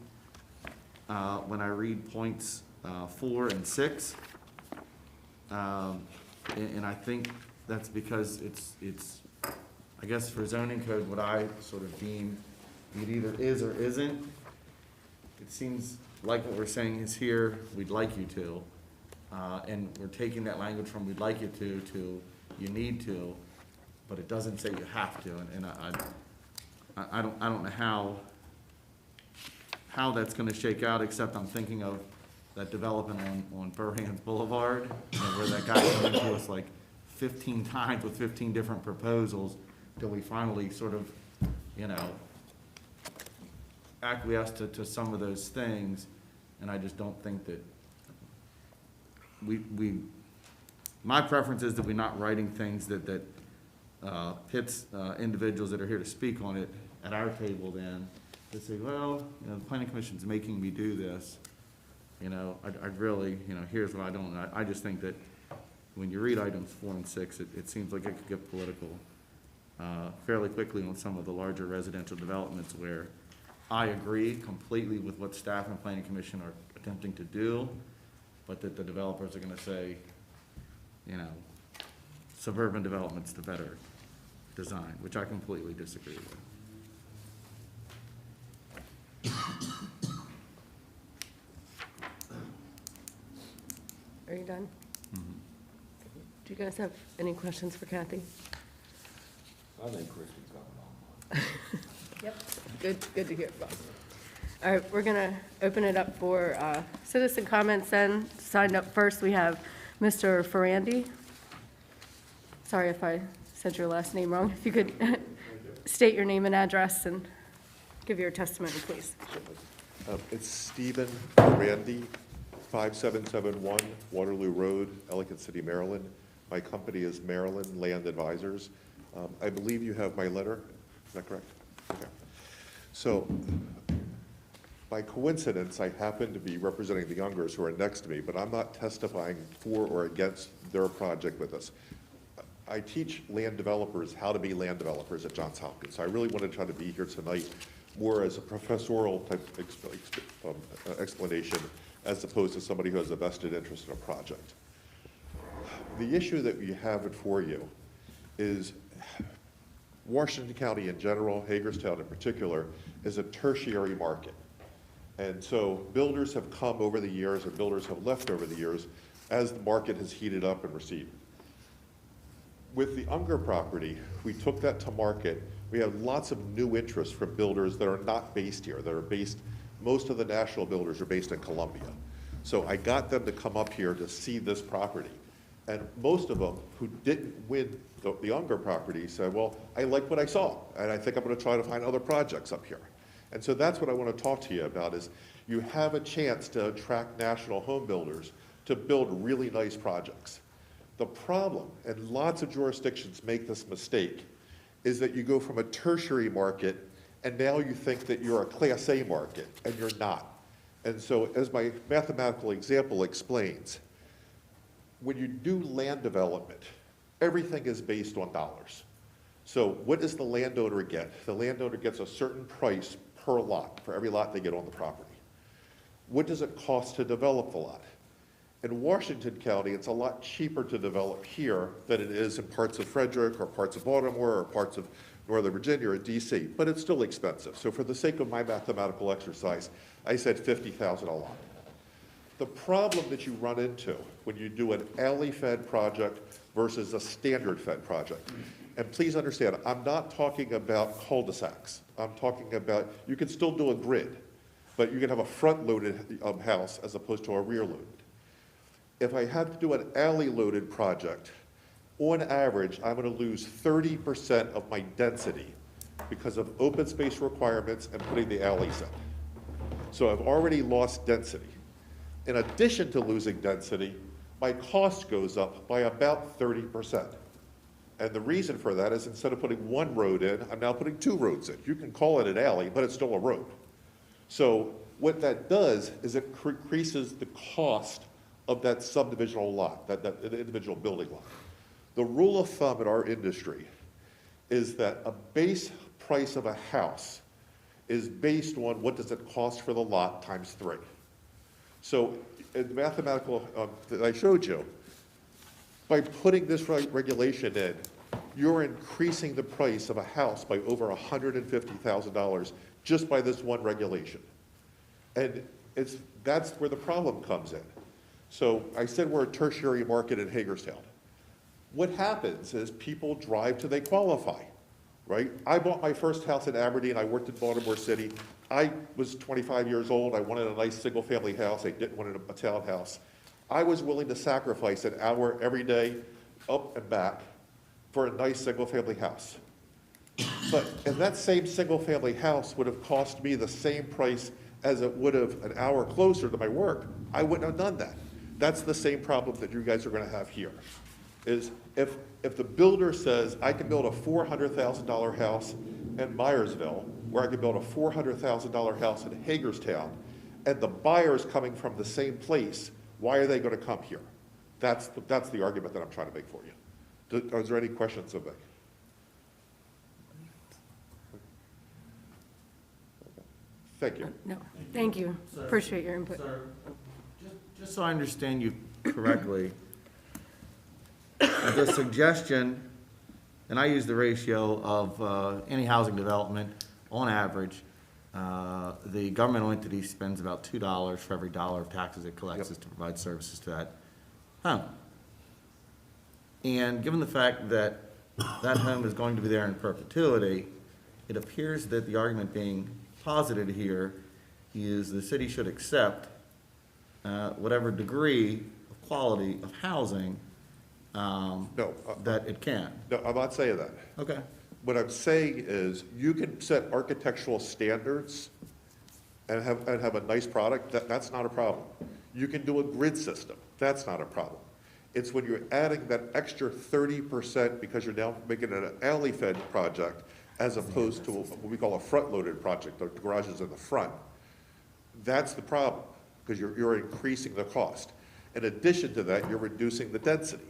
[SPEAKER 4] when I read points 4 and 6. And I think that's because it's I guess for zoning code, what I sort of deem it either is or isn't. It seems like what we're saying is here, we'd like you to, and we're taking that language from we'd like you to you need to, but it doesn't say you have to, and I don't know how that's gonna shake out, except I'm thinking of that development on Burhan's Boulevard, where that guy came to us like 15 times with 15 different proposals till we finally sort of, you know, acquiesce to some of those things. And I just don't think that my preference is that we're not writing things that hits individuals that are here to speak on it at our table then, to say, well, you know, the planning commission's making me do this. You know, I'd really, you know, here's what I don't, I just think that when you read items 4 and 6, it seems like it could get political fairly quickly on some of the larger residential developments where I agree completely with what staff and planning commission are attempting to do, but that the developers are gonna say, you know, suburban development's the better design, which I completely disagree with.
[SPEAKER 2] Are you done? Do you guys have any questions for Kathy?
[SPEAKER 6] I think Christie's got it on.
[SPEAKER 2] Yep. Good to hear, Bob. All right, we're going to open it up for citizen comments then. Signed up first, we have Mr. Ferrandi. Sorry if I said your last name wrong. If you could state your name and address and give your testimony, please.
[SPEAKER 7] It's Stephen Randy, 5771 Waterloo Road, Ellicott City, Maryland. My company is Maryland Land Advisors. I believe you have my letter. Is that correct? Okay. So, by coincidence, I happen to be representing the Youngers who are next to me, but I'm not testifying for or against their project with us. I teach land developers how to be land developers at Johns Hopkins. So I really want to try to be here tonight more as a professorial type explanation as opposed to somebody who has a vested interest in a project. The issue that we have before you is Washington County in general, Hagerstown in particular, is a tertiary market. And so builders have come over the years and builders have left over the years as the market has heated up and receded. With the Unger property, we took that to market. We had lots of new interest from builders that are not based here, that are based, most of the national builders are based in Columbia. So I got them to come up here to see this property. And most of them who didn't win the Unger property said, well, I like what I saw, and I think I'm gonna try to find other projects up here. And so that's what I wanna talk to you about is you have a chance to attract national home builders to build really nice projects. The problem, and lots of jurisdictions make this mistake, is that you go from a tertiary market and now you think that you're a Class A market, and you're not. And so as my mathematical example explains, when you do land development, everything is based on dollars. So what does the landowner get? The landowner gets a certain price per lot, for every lot they get on the property. What does it cost to develop the lot? In Washington County, it's a lot cheaper to develop here than it is in parts of Frederick or parts of Baltimore or parts of Northern Virginia or DC, but it's still expensive. So for the sake of my mathematical exercise, I said $50,000 a lot. The problem that you run into when you do an alley-fed project versus a standard-fed project, and please understand, I'm not talking about cul-de-sacs. I'm talking about, you can still do a grid, but you can have a front-loaded house as opposed to a rear-loaded. If I have to do an alley-loaded project, on average, I'm going to lose 30% of my density because of open space requirements and putting the alleys in. So I've already lost density. In addition to losing density, my cost goes up by about 30%. And the reason for that is instead of putting one road in, I'm now putting two roads in. You can call it an alley, but it's still a road. So what that does is it increases the cost of that subdivisional lot, that individual building lot. The rule of thumb in our industry is that a base price of a house is based on what does it cost for the lot times 3. So in the mathematical that I showed you, by putting this regulation in, you're increasing the price of a house by over $150,000 just by this one regulation. And that's where the problem comes in. So I said we're a tertiary market in Hagerstown. What happens is people drive till they qualify, right? I bought my first house in Aberdeen. I worked in Baltimore City. I was 25 years old. I wanted a nice single-family house. I didn't want a townhouse. I was willing to sacrifice an hour every day up and back for a nice single-family house. But, and that same single-family house would have cost me the same price as it would have an hour closer to my work. I wouldn't have done that. That's the same problem that you guys are gonna have here, is if the builder says, I can build a $400,000 house in Myersville, or I can build a $400,000 house in Hagerstown, and the buyer's coming from the same place, why are they gonna come here? That's the argument that I'm trying to make for you. Is there any questions of me? Thank you.
[SPEAKER 2] No, thank you. Appreciate your input.
[SPEAKER 8] Sir, just so I understand you correctly, the suggestion, and I use the ratio of any housing development, on average, the governmental entity spends about $2 for every dollar of taxes it collects
[SPEAKER 7] Yep.
[SPEAKER 8] to provide services to that home. And given the fact that that home is going to be there in perpetuity, it appears that the argument being posited here is the city should accept whatever degree of quality of housing
[SPEAKER 7] No,
[SPEAKER 8] that it can.
[SPEAKER 7] no, I'm not saying that.
[SPEAKER 8] Okay.
[SPEAKER 7] What I'm saying is, you can set architectural standards and have a nice product, that's not a problem. You can do a grid system, that's not a problem. It's when you're adding that extra 30% because you're now making it an alley-fed project, as opposed to what we call a front-loaded project, the garage is in the front. That's the problem, because you're increasing the cost. In addition to that, you're reducing the density.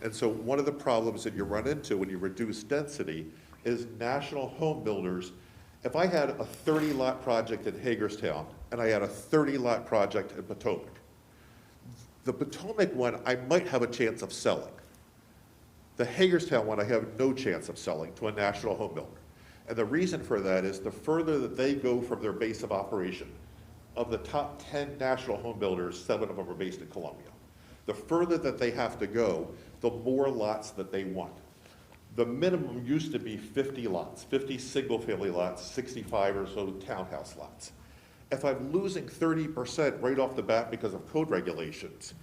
[SPEAKER 7] And so one of the problems that you run into when you reduce density is national home builders. If I had a 30-lot project in Hagerstown and I had a 30-lot project in Potomac, the Potomac one, I might have a chance of selling. The Hagerstown one, I have no chance of selling to a national home builder. And the reason for that is the further that they go from their base of operation, of the top 10 national home builders, 7 of them are based in Columbia. The further that they have to go, the more lots that they want. The minimum used to be 50 lots, 50 single-family lots, 65 or so townhouse lots. If I'm losing 30% right off the bat because of code regulations,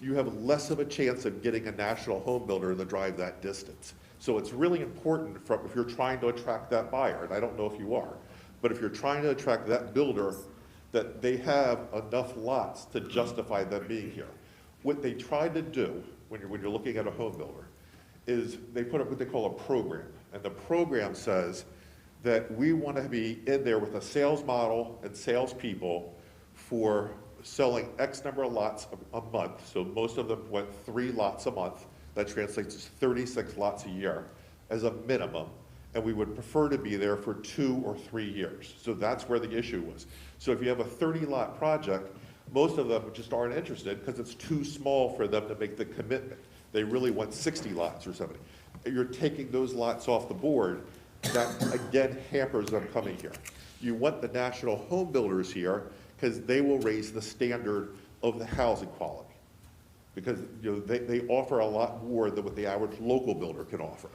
[SPEAKER 7] you have less of a chance of getting a national home builder to drive that distance. So it's really important if you're trying to attract that buyer, and I don't know if you are, but if you're trying to attract that builder, that they have enough lots to justify them being here. What they try to do when you're looking at a home builder is they put up what they call a program. And the program says that we want to be in there with a sales model and salespeople for selling X number of lots a month. So most of them went 3 lots a month. That translates to 36 lots a year as a minimum. And we would prefer to be there for 2 or 3 years. So that's where the issue was. So if you have a 30-lot project, most of them just aren't interested because it's too small for them to make the commitment. They really want 60 lots or something. You're taking those lots off the board. That, again, hampers them coming here. You want the national home builders here because they will raise the standard of the housing quality. Because they offer a lot more than what the average local builder can offer.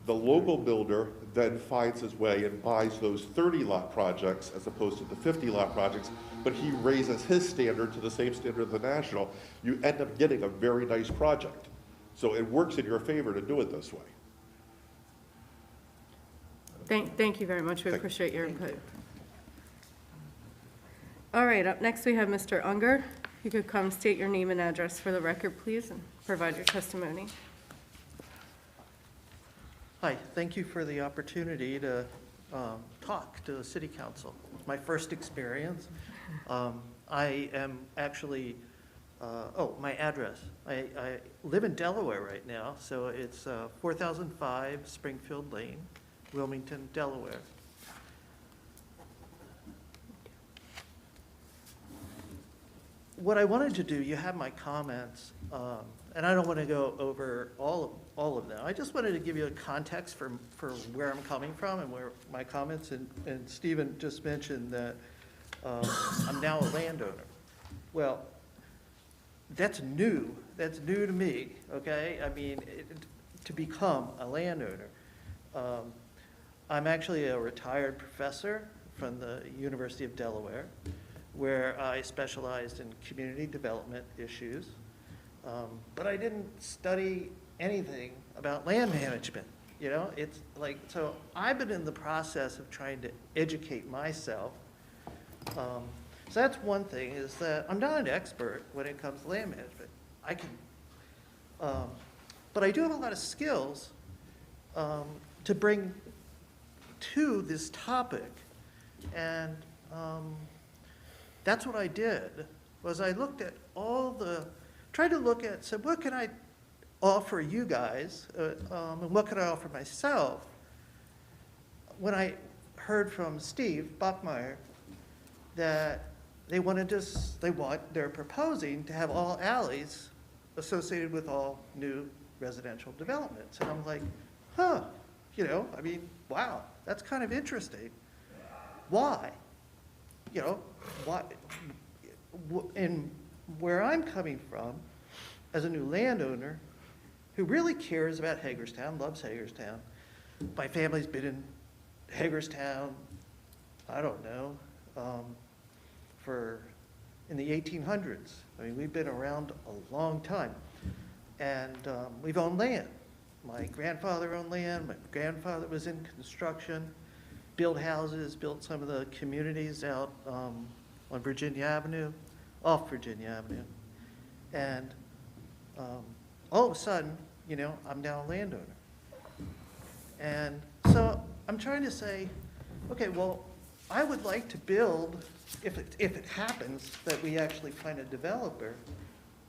[SPEAKER 7] The local builder then finds his way and buys those 30-lot projects as opposed to the 50-lot projects, but he raises his standard to the same standard of the national. You end up getting a very nice project. So it works in your favor to do it this way.
[SPEAKER 2] Thank you very much. We
[SPEAKER 7] Thank you.
[SPEAKER 2] appreciate your input. All right, up next we have Mr. Unger. You could come state your name and address for the record, please, and provide your testimony.
[SPEAKER 9] Hi, thank you for the opportunity to talk to the city council. It's my first experience. I am actually, my address. I live in Delaware right now, so it's 4005 Springfield Lane, Wilmington, Delaware. What I wanted to do, you have my comments, and I don't want to go over all of them. I just wanted to give you a context for where I'm coming from and where my comments, and Stephen just mentioned that I'm now a landowner. Well, that's new to me, okay? I mean, to become a landowner. I'm actually a retired professor from the University of Delaware, where I specialized in community development issues. But I didn't study anything about land management, you know? It's like, so I've been in the process of trying to educate myself. So that's one thing, is that I'm not an expert when it comes to land management. I can, but I do have a lot of skills to bring to this topic. And that's what I did, was I looked at tried to look at, said, what can I offer you guys, and what can I offer myself? When I heard from Steve Bachmeyer that they're proposing to have all alleys associated with all new residential developments. And I'm like, huh, you know, I mean, wow, that's kind of interesting. Why? You know, why? And where I'm coming from, as a new landowner, who really cares about Hagerstown, loves Hagerstown. My family's been in Hagerstown, I don't know, in the 1800s. I mean, we've been around a long time. And we've owned land. My grandfather owned land, my grandfather was in construction, built houses, built some of the communities out on Virginia Avenue, off Virginia Avenue. And all of a sudden, you know, I'm now a landowner. And so I'm trying to say, okay, well, I would like to build, if it happens that we actually find a developer,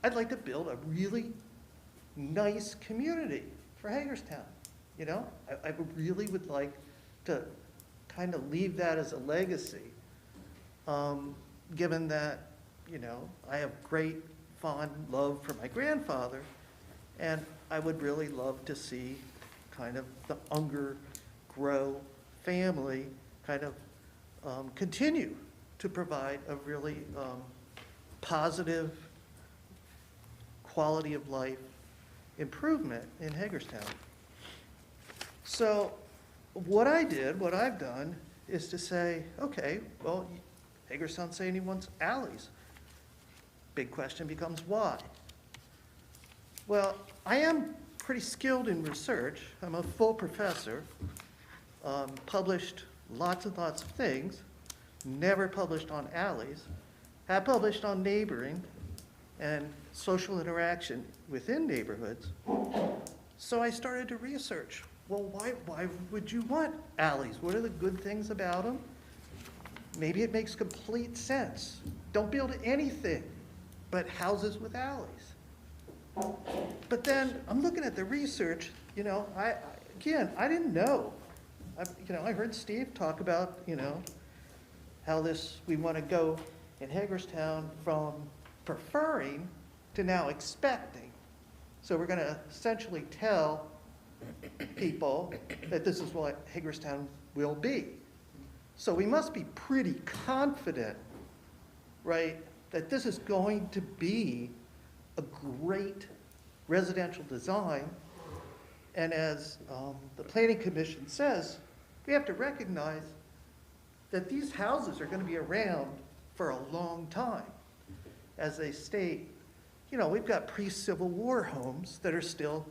[SPEAKER 9] I'd like to build a really nice community for Hagerstown. You know, I really would like to kind of leave that as a legacy, given that, you know, I have great fond love for my grandfather, and I would really love to see kind of the Unger Grow family kind of continue to provide a really positive quality of life improvement in Hagerstown. So what I've done is to say, okay, well, Hagerstown's saying he wants alleys. Big question becomes why? Well, I am pretty skilled in research. I'm a full professor, published lots and lots of things, never published on alleys, have published on neighboring and social interaction within neighborhoods. So I started to research, well, why would you want alleys? What are the good things about them? Maybe it makes complete sense. Don't build anything but houses with alleys. But then I'm looking at the research, you know, I didn't know. I heard Steve talk about, you know, how we want to go in Hagerstown from preferring to now expecting. So we're going to essentially tell people that this is what Hagerstown will be. So we must be pretty confident, right, that this is going to be a great residential design. And as the Planning Commission says, we have to recognize that these houses are going to be around for a long time. As they state, you know, we've got pre-Civil War homes that are still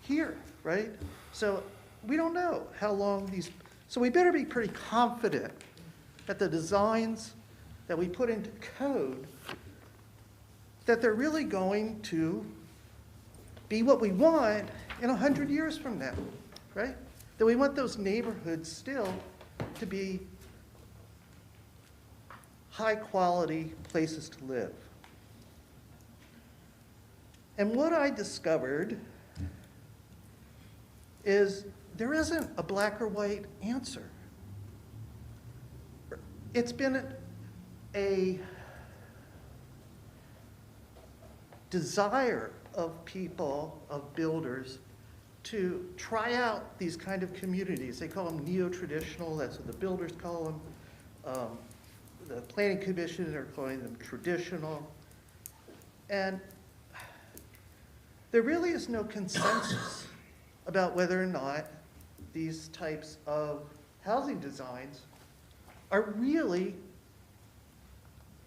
[SPEAKER 9] here, right? So we don't know how long so we better be pretty confident that the designs that we put into code, that they're really going to be what we want in 100 years from now, right? That we want those neighborhoods still to be high-quality places to live. And what I discovered is there isn't a black or white answer. It's been a desire of people, of builders, to try out these kind of communities. They call them neo-traditional, that's what the builders call them. The Planning Commission are calling them traditional. And there really is no consensus about whether or not these types of housing designs are really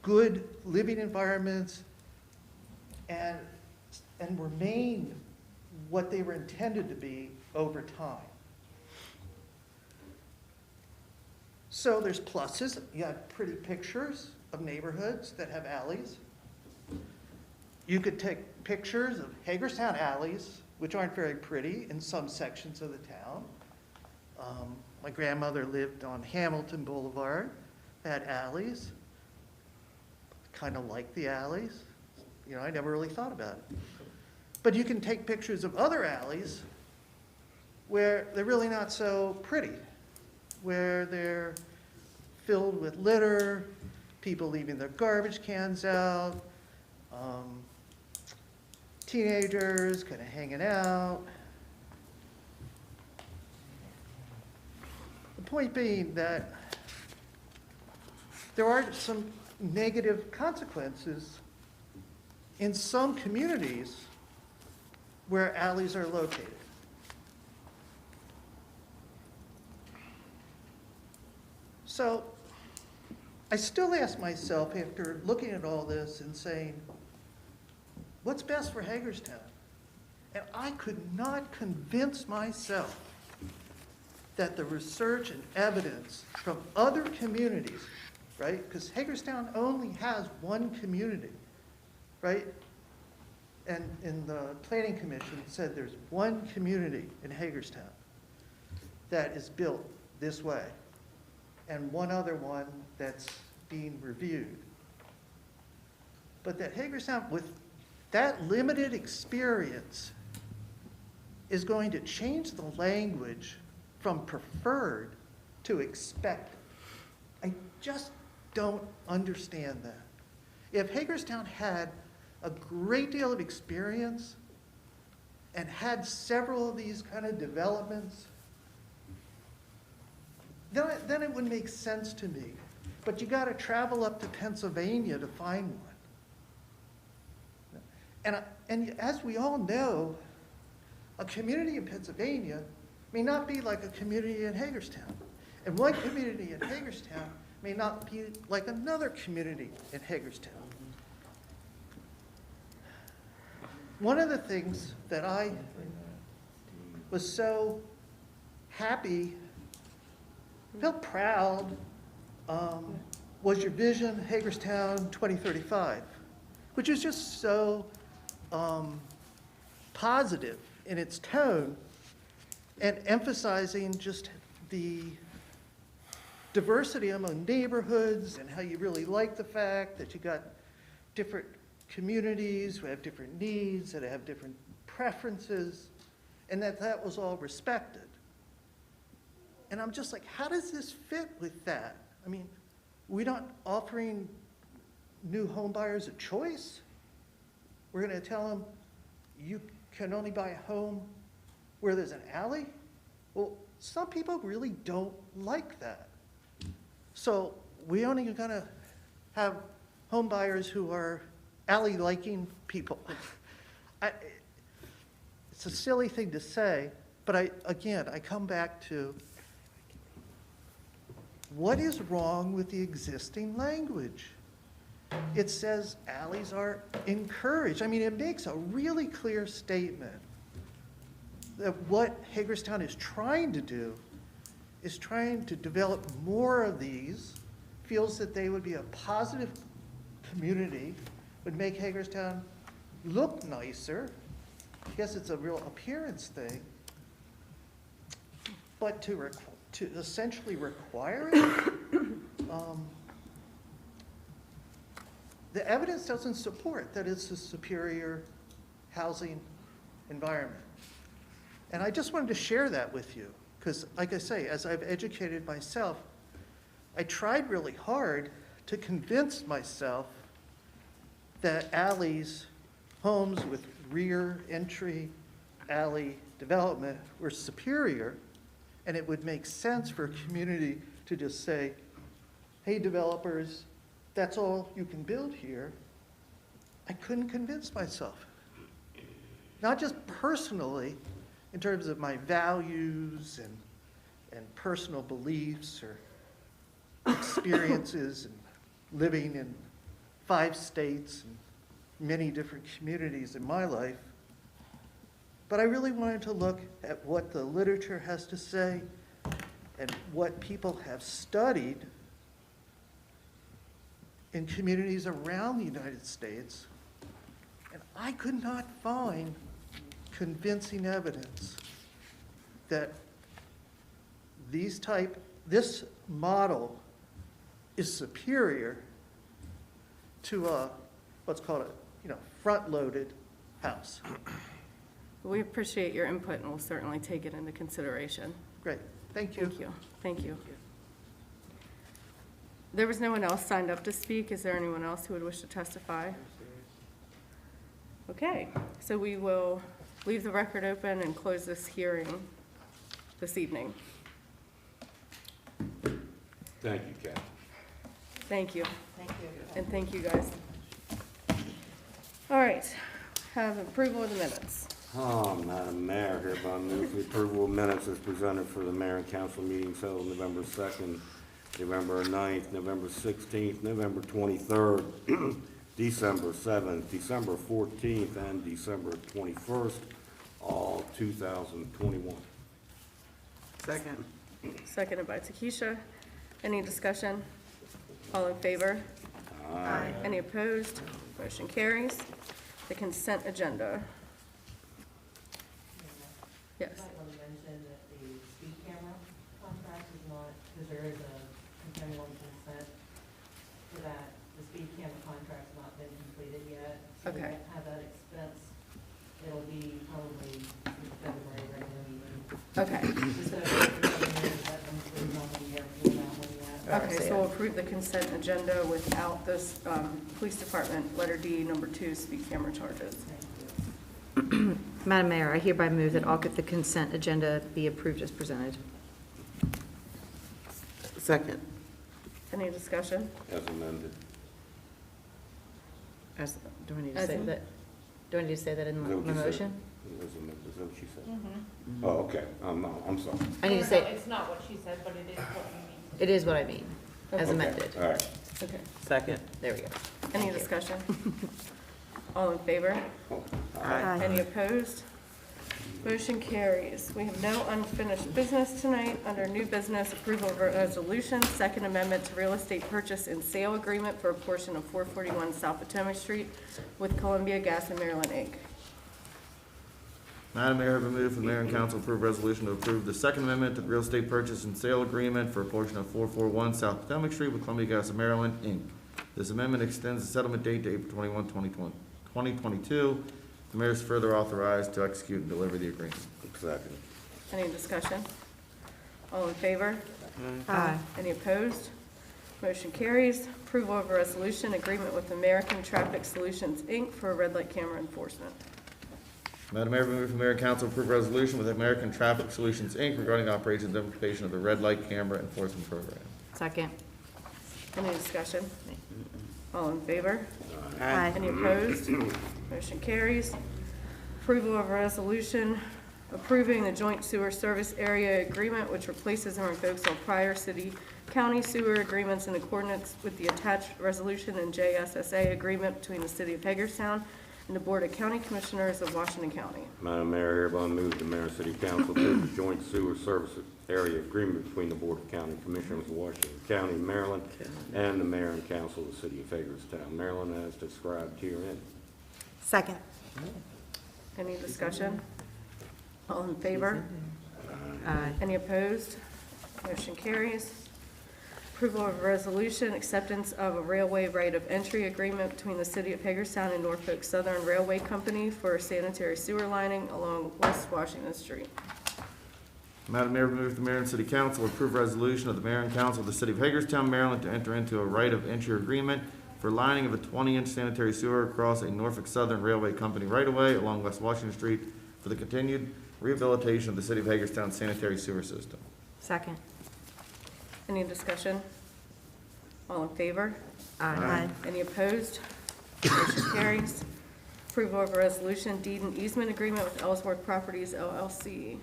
[SPEAKER 9] good living environments and remain what they were intended to be over time. So there's pluses. You have pretty pictures of neighborhoods that have alleys. You could take pictures of Hagerstown alleys, which aren't very pretty in some sections of the town. My grandmother lived on Hamilton Boulevard, had alleys. Kind of like the alleys. You know, I never really thought about it. But you can take pictures of other alleys where they're really not so pretty, where they're filled with litter, people leaving their garbage cans out, teenagers kind of hanging out. The point being that there are some negative consequences in some communities where alleys are located. So I still ask myself, after looking at all this and saying, what's best for Hagerstown? And I could not convince myself that the research and evidence from other communities, right? Because Hagerstown only has one community, right? And in the Planning Commission said there's one community in Hagerstown that is built this way, and one other one that's being reviewed. But that Hagerstown, with that limited experience, is going to change the language from preferred to expected. I just don't understand that. If Hagerstown had a great deal of experience and had several of these kind of developments, then it would make sense to me. But you got to travel up to Pennsylvania to find one. And as we all know, a community in Pennsylvania may not be like a community in Hagerstown. And one community in Hagerstown may not be like another community in Hagerstown. One of the things that I was so happy, felt proud, was your vision, Hagerstown 2035, which is just so positive in its tone and emphasizing just the diversity among neighborhoods and how you really like the fact that you got different communities who have different needs, that have different preferences, and that was all respected. And I'm just like, how does this fit with that? I mean, we're not offering new home buyers a choice. We're going to tell them you can only buy a home where there's an alley. Well, some people really don't like that. So we only going to have home buyers who are alley-liking people. It's a silly thing to say, but I come back to what is wrong with the existing language? It says alleys are encouraged. I mean, it makes a really clear statement that what Hagerstown is trying to do is trying to develop more of these, feels that they would be a positive community, would make Hagerstown look nicer. I guess it's a real appearance thing. But to essentially require it, the evidence doesn't support that it's a superior housing environment. And I just wanted to share that with you, because like I say, as I've educated myself, I tried really hard to convince myself that alleys, homes with rear entry alley development were superior, and it would make sense for a community to just say, hey, developers, that's all you can build here. I couldn't convince myself. Not just personally, in terms of my values and personal beliefs or experiences and living in 5 states and many different communities in my life, but I really wanted to look at what the literature has to say and what people have studied in communities around the United States, and I could not find convincing evidence that this model is superior to a, what's called a, front-loaded house.
[SPEAKER 2] We appreciate your input, and we'll certainly take it into consideration.
[SPEAKER 9] Great, thank you.
[SPEAKER 2] Thank you. Thank you. There was no one else signed up to speak. Is there anyone else who would wish to testify? Okay, so we will leave the record open and close this hearing this evening.
[SPEAKER 6] Thank you, Kathy.
[SPEAKER 2] Thank you,
[SPEAKER 5] Thank you.
[SPEAKER 2] and thank you, guys. All right, have approval of the minutes.
[SPEAKER 6] Madam Mayor, hereby move the approval of minutes as presented for the mayor and council meetings held November 2nd, November 9th, November 16th, November 23rd, December 7th, December 14th, and December 21st, all 2021.
[SPEAKER 9] Second.
[SPEAKER 2] Seconded by Takesha. Any discussion? All in favor? Aye. Any opposed? Motion carries. The consent agenda. Yes.
[SPEAKER 5] You might want to mention that the speed camera contract is not, because there is a continuing consent for that. The speed camera contract's not been completed yet. So we
[SPEAKER 2] Okay.
[SPEAKER 5] won't have that expense. It'll be probably in February regular meeting.
[SPEAKER 2] Okay.
[SPEAKER 5] Just so that includes on the year for that one yet.
[SPEAKER 2] Okay, so we'll approve the consent agenda without this, police department, letter D, number 2, speed camera charges.
[SPEAKER 5] Thank you.
[SPEAKER 10] Madam Mayor, I hereby move that all of the consent agenda be approved as presented.
[SPEAKER 11] Second.
[SPEAKER 2] Any discussion?
[SPEAKER 6] As amended.
[SPEAKER 10] Do I need
[SPEAKER 2] As
[SPEAKER 10] to say
[SPEAKER 2] in-
[SPEAKER 10] that? Do I need to say that in
[SPEAKER 6] Is that what
[SPEAKER 10] my
[SPEAKER 6] you said?
[SPEAKER 10] motion?
[SPEAKER 6] Is that what she said? Oh, okay. I'm sorry.
[SPEAKER 10] I need to say,
[SPEAKER 5] It's not what she said, but it is what you mean.
[SPEAKER 10] it is what I mean, as
[SPEAKER 6] Okay.
[SPEAKER 10] amended.
[SPEAKER 6] All right.
[SPEAKER 2] Okay.
[SPEAKER 11] Second.
[SPEAKER 10] There we go.
[SPEAKER 2] Any discussion? All in favor?
[SPEAKER 11] Aye.
[SPEAKER 2] Any opposed? Motion carries. We have no unfinished business tonight. Under new business, approval of resolution, second amendment to real estate purchase and sale agreement for a portion of 441 South Potomac Street with Columbia Gas and Maryland, Inc.
[SPEAKER 8] Madam Mayor, I have moved for the mayor and council to approve resolution to approve the second amendment to the real estate purchase and sale agreement for a portion of 441 South Potomac Street with Columbia Gas of Maryland, Inc. This amendment extends the settlement date to April 21, 2022. The mayor is further authorized to execute and deliver the agreement.
[SPEAKER 6] Second.
[SPEAKER 2] Any discussion? All in favor?
[SPEAKER 10] Aye.
[SPEAKER 2] Any opposed? Motion carries. Approval of a resolution agreement with American Traffic Solutions, Inc. for red light camera enforcement.
[SPEAKER 8] Madam Mayor, I move for the mayor and council to approve resolution with American Traffic Solutions, Inc. regarding the operations and implementation of the red light camera enforcement program.
[SPEAKER 10] Second.
[SPEAKER 2] Any discussion? All in favor?
[SPEAKER 10] Aye.
[SPEAKER 2] Any opposed? Motion carries. Approval of a resolution approving the joint sewer service area agreement which replaces and revokes all prior city-county sewer agreements in accordance with the attached resolution and JSSA agreement between the city of Hagerstown and the Board of County Commissioners of Washington County.
[SPEAKER 6] Madam Mayor, hereby move the mayor and city council approve the joint sewer service area agreement between the Board of County Commissioners of Washington County, Maryland, and the mayor and council of the city of Hagerstown, Maryland, as described herein.
[SPEAKER 10] Second.
[SPEAKER 2] Any discussion? All in favor?
[SPEAKER 10] Aye.
[SPEAKER 2] Any opposed? Motion carries. Approval of a resolution, acceptance of a railway right of entry agreement between the city of Hagerstown and Norfolk Southern Railway Company for sanitary sewer lining along West Washington Street.
[SPEAKER 8] Madam Mayor, I move the mayor and city council approve resolution of the mayor and council of the city of Hagerstown, Maryland to enter into a right of entry agreement for lining of a 20-inch sanitary sewer across a Norfolk Southern Railway Company right-of-way along West Washington Street for the continued rehabilitation of the city of Hagerstown sanitary sewer system.
[SPEAKER 10] Second.
[SPEAKER 2] Any discussion? All in favor?
[SPEAKER 10] Aye.
[SPEAKER 2] Any opposed? Motion carries. Approval of a resolution, deed and easement agreement with Ellsworth Properties LLC.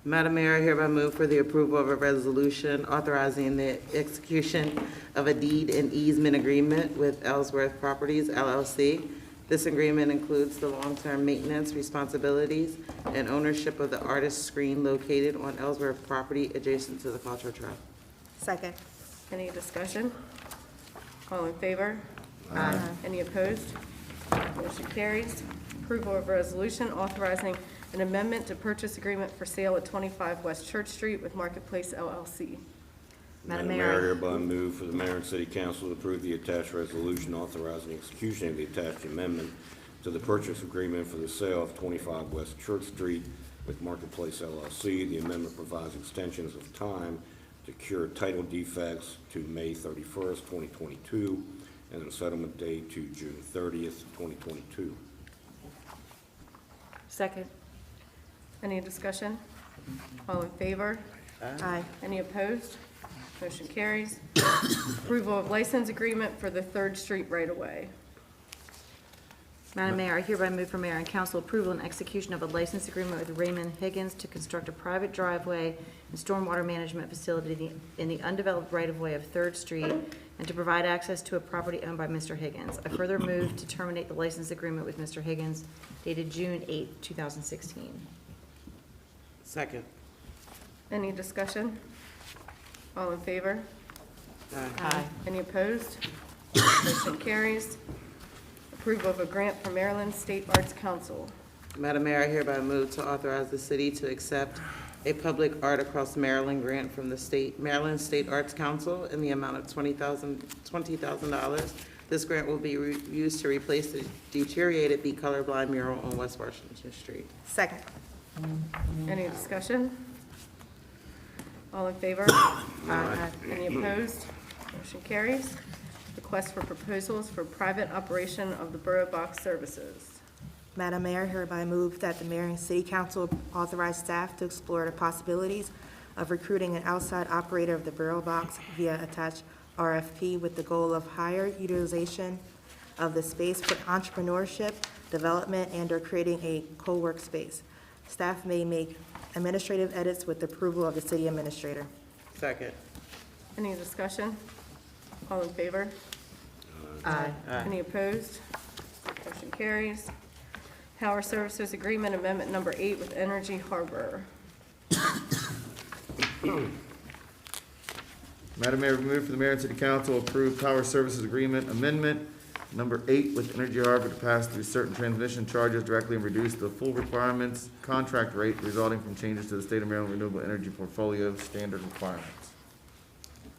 [SPEAKER 11] Madam Mayor, I hereby move for the approval of a resolution authorizing the execution of a deed and easement agreement with Ellsworth Properties LLC This agreement includes the long-term maintenance responsibilities and ownership of the artist screen located on Ellsworth property adjacent to the cultural trail.
[SPEAKER 10] Second.
[SPEAKER 2] Any discussion? All in favor?
[SPEAKER 10] Aye.
[SPEAKER 2] Any opposed? Motion carries. Approval of resolution authorizing an amendment to purchase agreement for sale at 25 West Church Street with Marketplace LLC.
[SPEAKER 10] Madam
[SPEAKER 6] Madam
[SPEAKER 10] Mayor.
[SPEAKER 6] Mayor, hereby move for the mayor and city council to approve the attached resolution authorizing execution of the attached amendment to the purchase agreement for the sale of 25 West Church Street with Marketplace LLC. The amendment provides extensions of time to cure title defects to May 31st, 2022, and the settlement date to June 30th, 2022.
[SPEAKER 10] Second.
[SPEAKER 2] Any discussion? All in favor?
[SPEAKER 10] Aye.
[SPEAKER 2] Any opposed? Motion carries. Approval of license agreement for the 3rd Street right-of-way.
[SPEAKER 10] Madam Mayor, I hereby move for mayor and council approval and execution of a license agreement with Raymond Higgins to construct a private driveway and stormwater management facility in the undeveloped right-of-way of 3rd Street and to provide access to a property owned by Mr. Higgins. I further move to terminate the license agreement with Mr. Higgins dated June 8, 2016.
[SPEAKER 11] Second.
[SPEAKER 2] Any discussion? All in favor?
[SPEAKER 10] Aye.
[SPEAKER 2] Any opposed? Motion carries. Approval of a grant from Maryland State Arts Council.
[SPEAKER 11] Madam Mayor, I hereby move to authorize the city to accept a public art across Maryland grant from the Maryland State Arts Council in the amount of $20,000. This grant will be used to replace the deteriorated Be Colorblind mural on West Washington Street.
[SPEAKER 10] Second.
[SPEAKER 2] Any discussion? All in favor?
[SPEAKER 10] Aye.
[SPEAKER 2] Any opposed? Motion carries. Request for proposals for private operation of the Borough Box services.
[SPEAKER 12] Madam Mayor, hereby move that the mayor and city council authorize staff to explore the possibilities of recruiting an outside operator of the Borough Box via attached RFP with the goal of higher utilization of the space for entrepreneurship, development, and/or creating a co-work space. Staff may make administrative edits with approval of the city administrator.
[SPEAKER 11] Second.
[SPEAKER 2] Any discussion? All in favor?
[SPEAKER 10] Aye.
[SPEAKER 2] Any opposed? Motion carries. Power Services Agreement Amendment Number 8 with Energy Harbor.
[SPEAKER 8] Madam Mayor, move for the mayor and city council approve power services agreement amendment number 8 with Energy Harbor to pass through certain transmission charges directly and reduce the full requirements contract rate resulting from changes to the state of Maryland renewable energy portfolio standard requirements.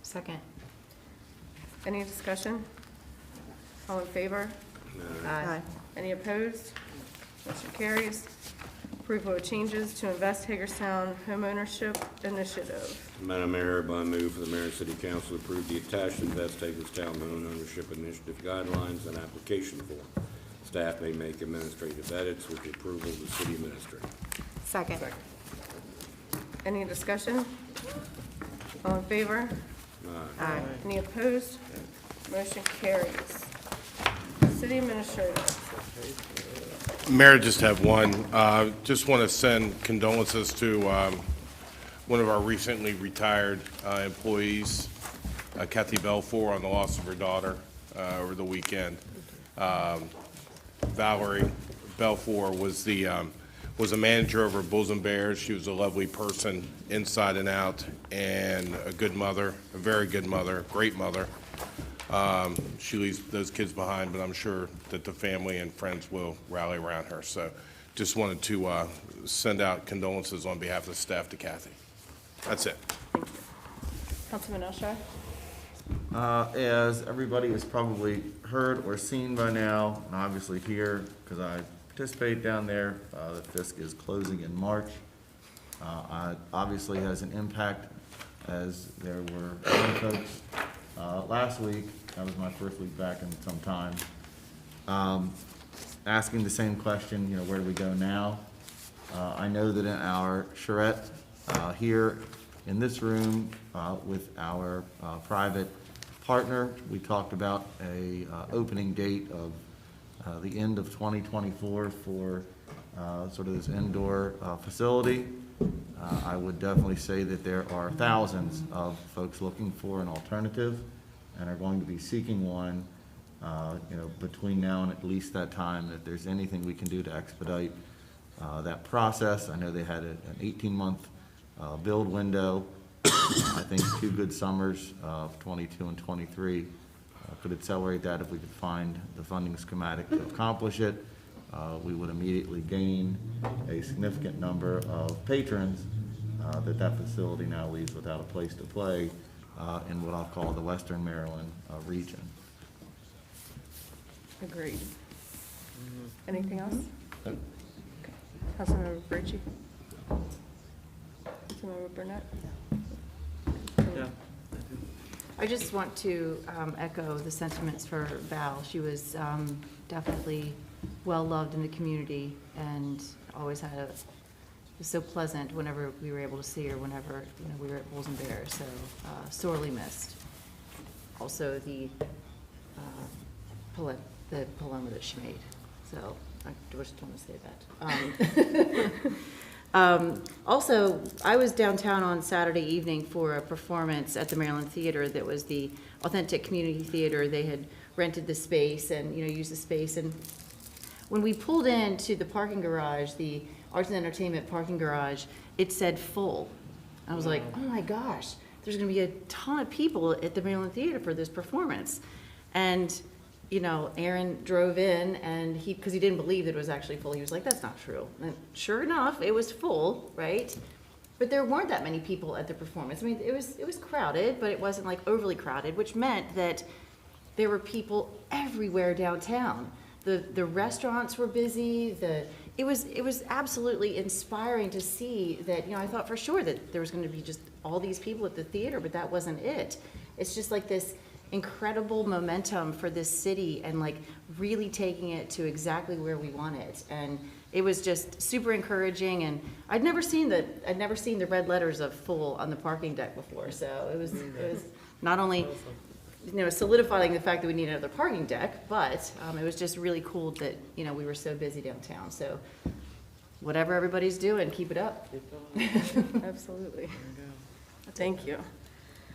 [SPEAKER 10] Second.
[SPEAKER 2] Any discussion? All in favor?
[SPEAKER 10] Aye.
[SPEAKER 2] Any opposed? Motion carries. Approval of changes to Invest Hagerstown Homeownership Initiative.
[SPEAKER 6] Madam Mayor, hereby move for the mayor and city council to approve the attached Invest Hagerstown Home Ownership Initiative guidelines and application form. Staff may make administrative edits with the approval of the city administrator.
[SPEAKER 12] Second.
[SPEAKER 2] Any discussion? All in favor?
[SPEAKER 12] Aye.
[SPEAKER 2] Any opposed? Motion carries. City Administrator.
[SPEAKER 13] Mayor, just have one. Just want to send condolences to one of our recently retired employees, Kathy Belfour, on the loss of her daughter over the weekend. Valerie Belfour was a manager over at Bulls and Bears. She was a lovely person inside and out, and a good mother, a very good mother, great mother. She leaves those kids behind, but I'm sure that the family and friends will rally around her. So just wanted to send out condolences on behalf of the staff to Kathy. That's it.
[SPEAKER 2] Thank you. Councilman Elshire?
[SPEAKER 8] As everybody has probably heard or seen by now, and obviously here, because I participate down there, the FISC is closing in March. Obviously has an impact, as there were many folks last week. That was my first week back in some time. Asking the same question, where do we go now? I know that in our charrette here in this room with our private partner, we talked about a opening date of the end of 2024 for sort of this indoor facility. I would definitely say that there are thousands of folks looking for an alternative and are going to be seeking one between now and at least that time, if there's anything we can do to expedite that process. I know they had an 18-month build window. I think 2 good summers of 22 and 23 could accelerate that if we could find the funding schematic to accomplish it. We would immediately gain a significant number of patrons that facility now leaves without a place to play in what I'll call the Western Maryland region.
[SPEAKER 2] Agreed. Anything else? Councilmember Bertschy? Councilmember Burnett?
[SPEAKER 9] Yeah.
[SPEAKER 10] I just want to echo the sentiments for Val. She was definitely well-loved in the community and always it was so pleasant whenever we were able to see her, whenever, we were at Bulls and Bears, so sorely missed. Also, the Paloma that she made, so I just want to say that. Also, I was downtown on Saturday evening for a performance at the Maryland Theater that was the Authentic Community Theater. They had rented the space and, used the space. And when we pulled into the parking garage, the Arts and Entertainment parking garage, it said full. I was like, oh my gosh, there's going to be a ton of people at the Maryland Theater for this performance. And Aaron drove in and because he didn't believe that it was actually full. He was like, that's not true. And sure enough, it was full, right? But there weren't that many people at the performance. I mean, it was crowded, but it wasn't like overly crowded, which meant that there were people everywhere downtown. The restaurants were busy. It was absolutely inspiring to see that, I thought for sure that there was going to be just all these people at the theater, but that wasn't it. It's just like this incredible momentum for this city and like really taking it to exactly where we want it. And it was just super encouraging. And I'd never seen the red letters of full on the parking deck before. So it was not only, solidifying the fact that we need another parking deck, but it was just really cool that, we were so busy downtown. So whatever everybody's doing, keep it up.
[SPEAKER 2] Absolutely. Thank you.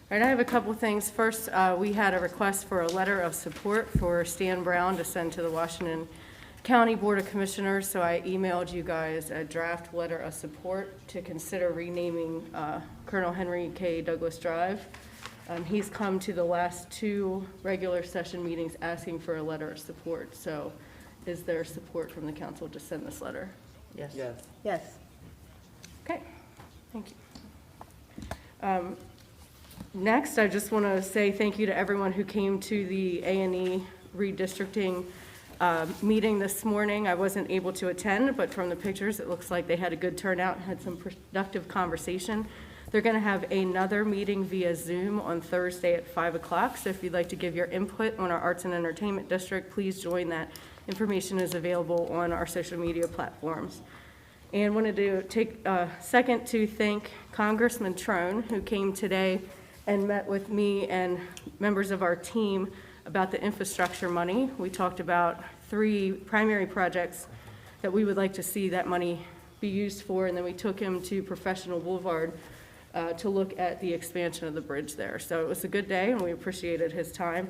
[SPEAKER 2] All right, I have a couple things. First, we had a request for a letter of support for Stan Brown to send to the Washington County Board of Commissioners. So I emailed you guys a draft letter of support to consider renaming Colonel Henry K. Douglas Drive. He's come to the last 2 regular session meetings asking for a letter of support. So is there support from the council to send this letter?
[SPEAKER 10] Yes.
[SPEAKER 12] Yes.
[SPEAKER 2] Okay, thank you. Next, I just want to say thank you to everyone who came to the A&E redistricting meeting this morning. I wasn't able to attend, but from the pictures, it looks like they had a good turnout, had some productive conversation. They're going to have another meeting via Zoom on Thursday at 5 o'clock. So if you'd like to give your input on our Arts and Entertainment District, please join that. Information is available on our social media platforms. And wanted to take a second to thank Congressman Trone, who came today and met with me and members of our team about the infrastructure money. We talked about 3 primary projects that we would like to see that money be used for, and then we took him to Professional Boulevard to look at the expansion of the bridge there. So it was a good day, and we appreciated his time.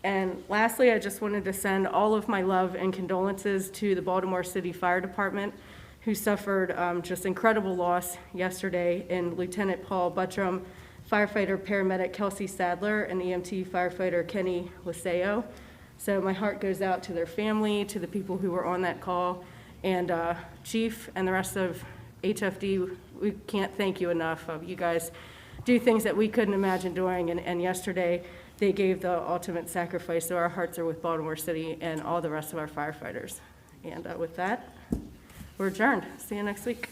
[SPEAKER 2] And lastly, I just wanted to send all of my love and condolences to the Baltimore City Fire Department, who suffered just incredible loss yesterday in Lieutenant Paul Buttram, firefighter paramedic Kelsey Sadler, and EMT firefighter Kenny Laseo. So my heart goes out to their family, to the people who were on that call, and Chief and the rest of HFD, we can't thank you enough. You guys do things that we couldn't imagine doing, and yesterday they gave the ultimate sacrifice, so our hearts are with Baltimore City and all the rest of our firefighters. And with that, we're adjourned. See you next week.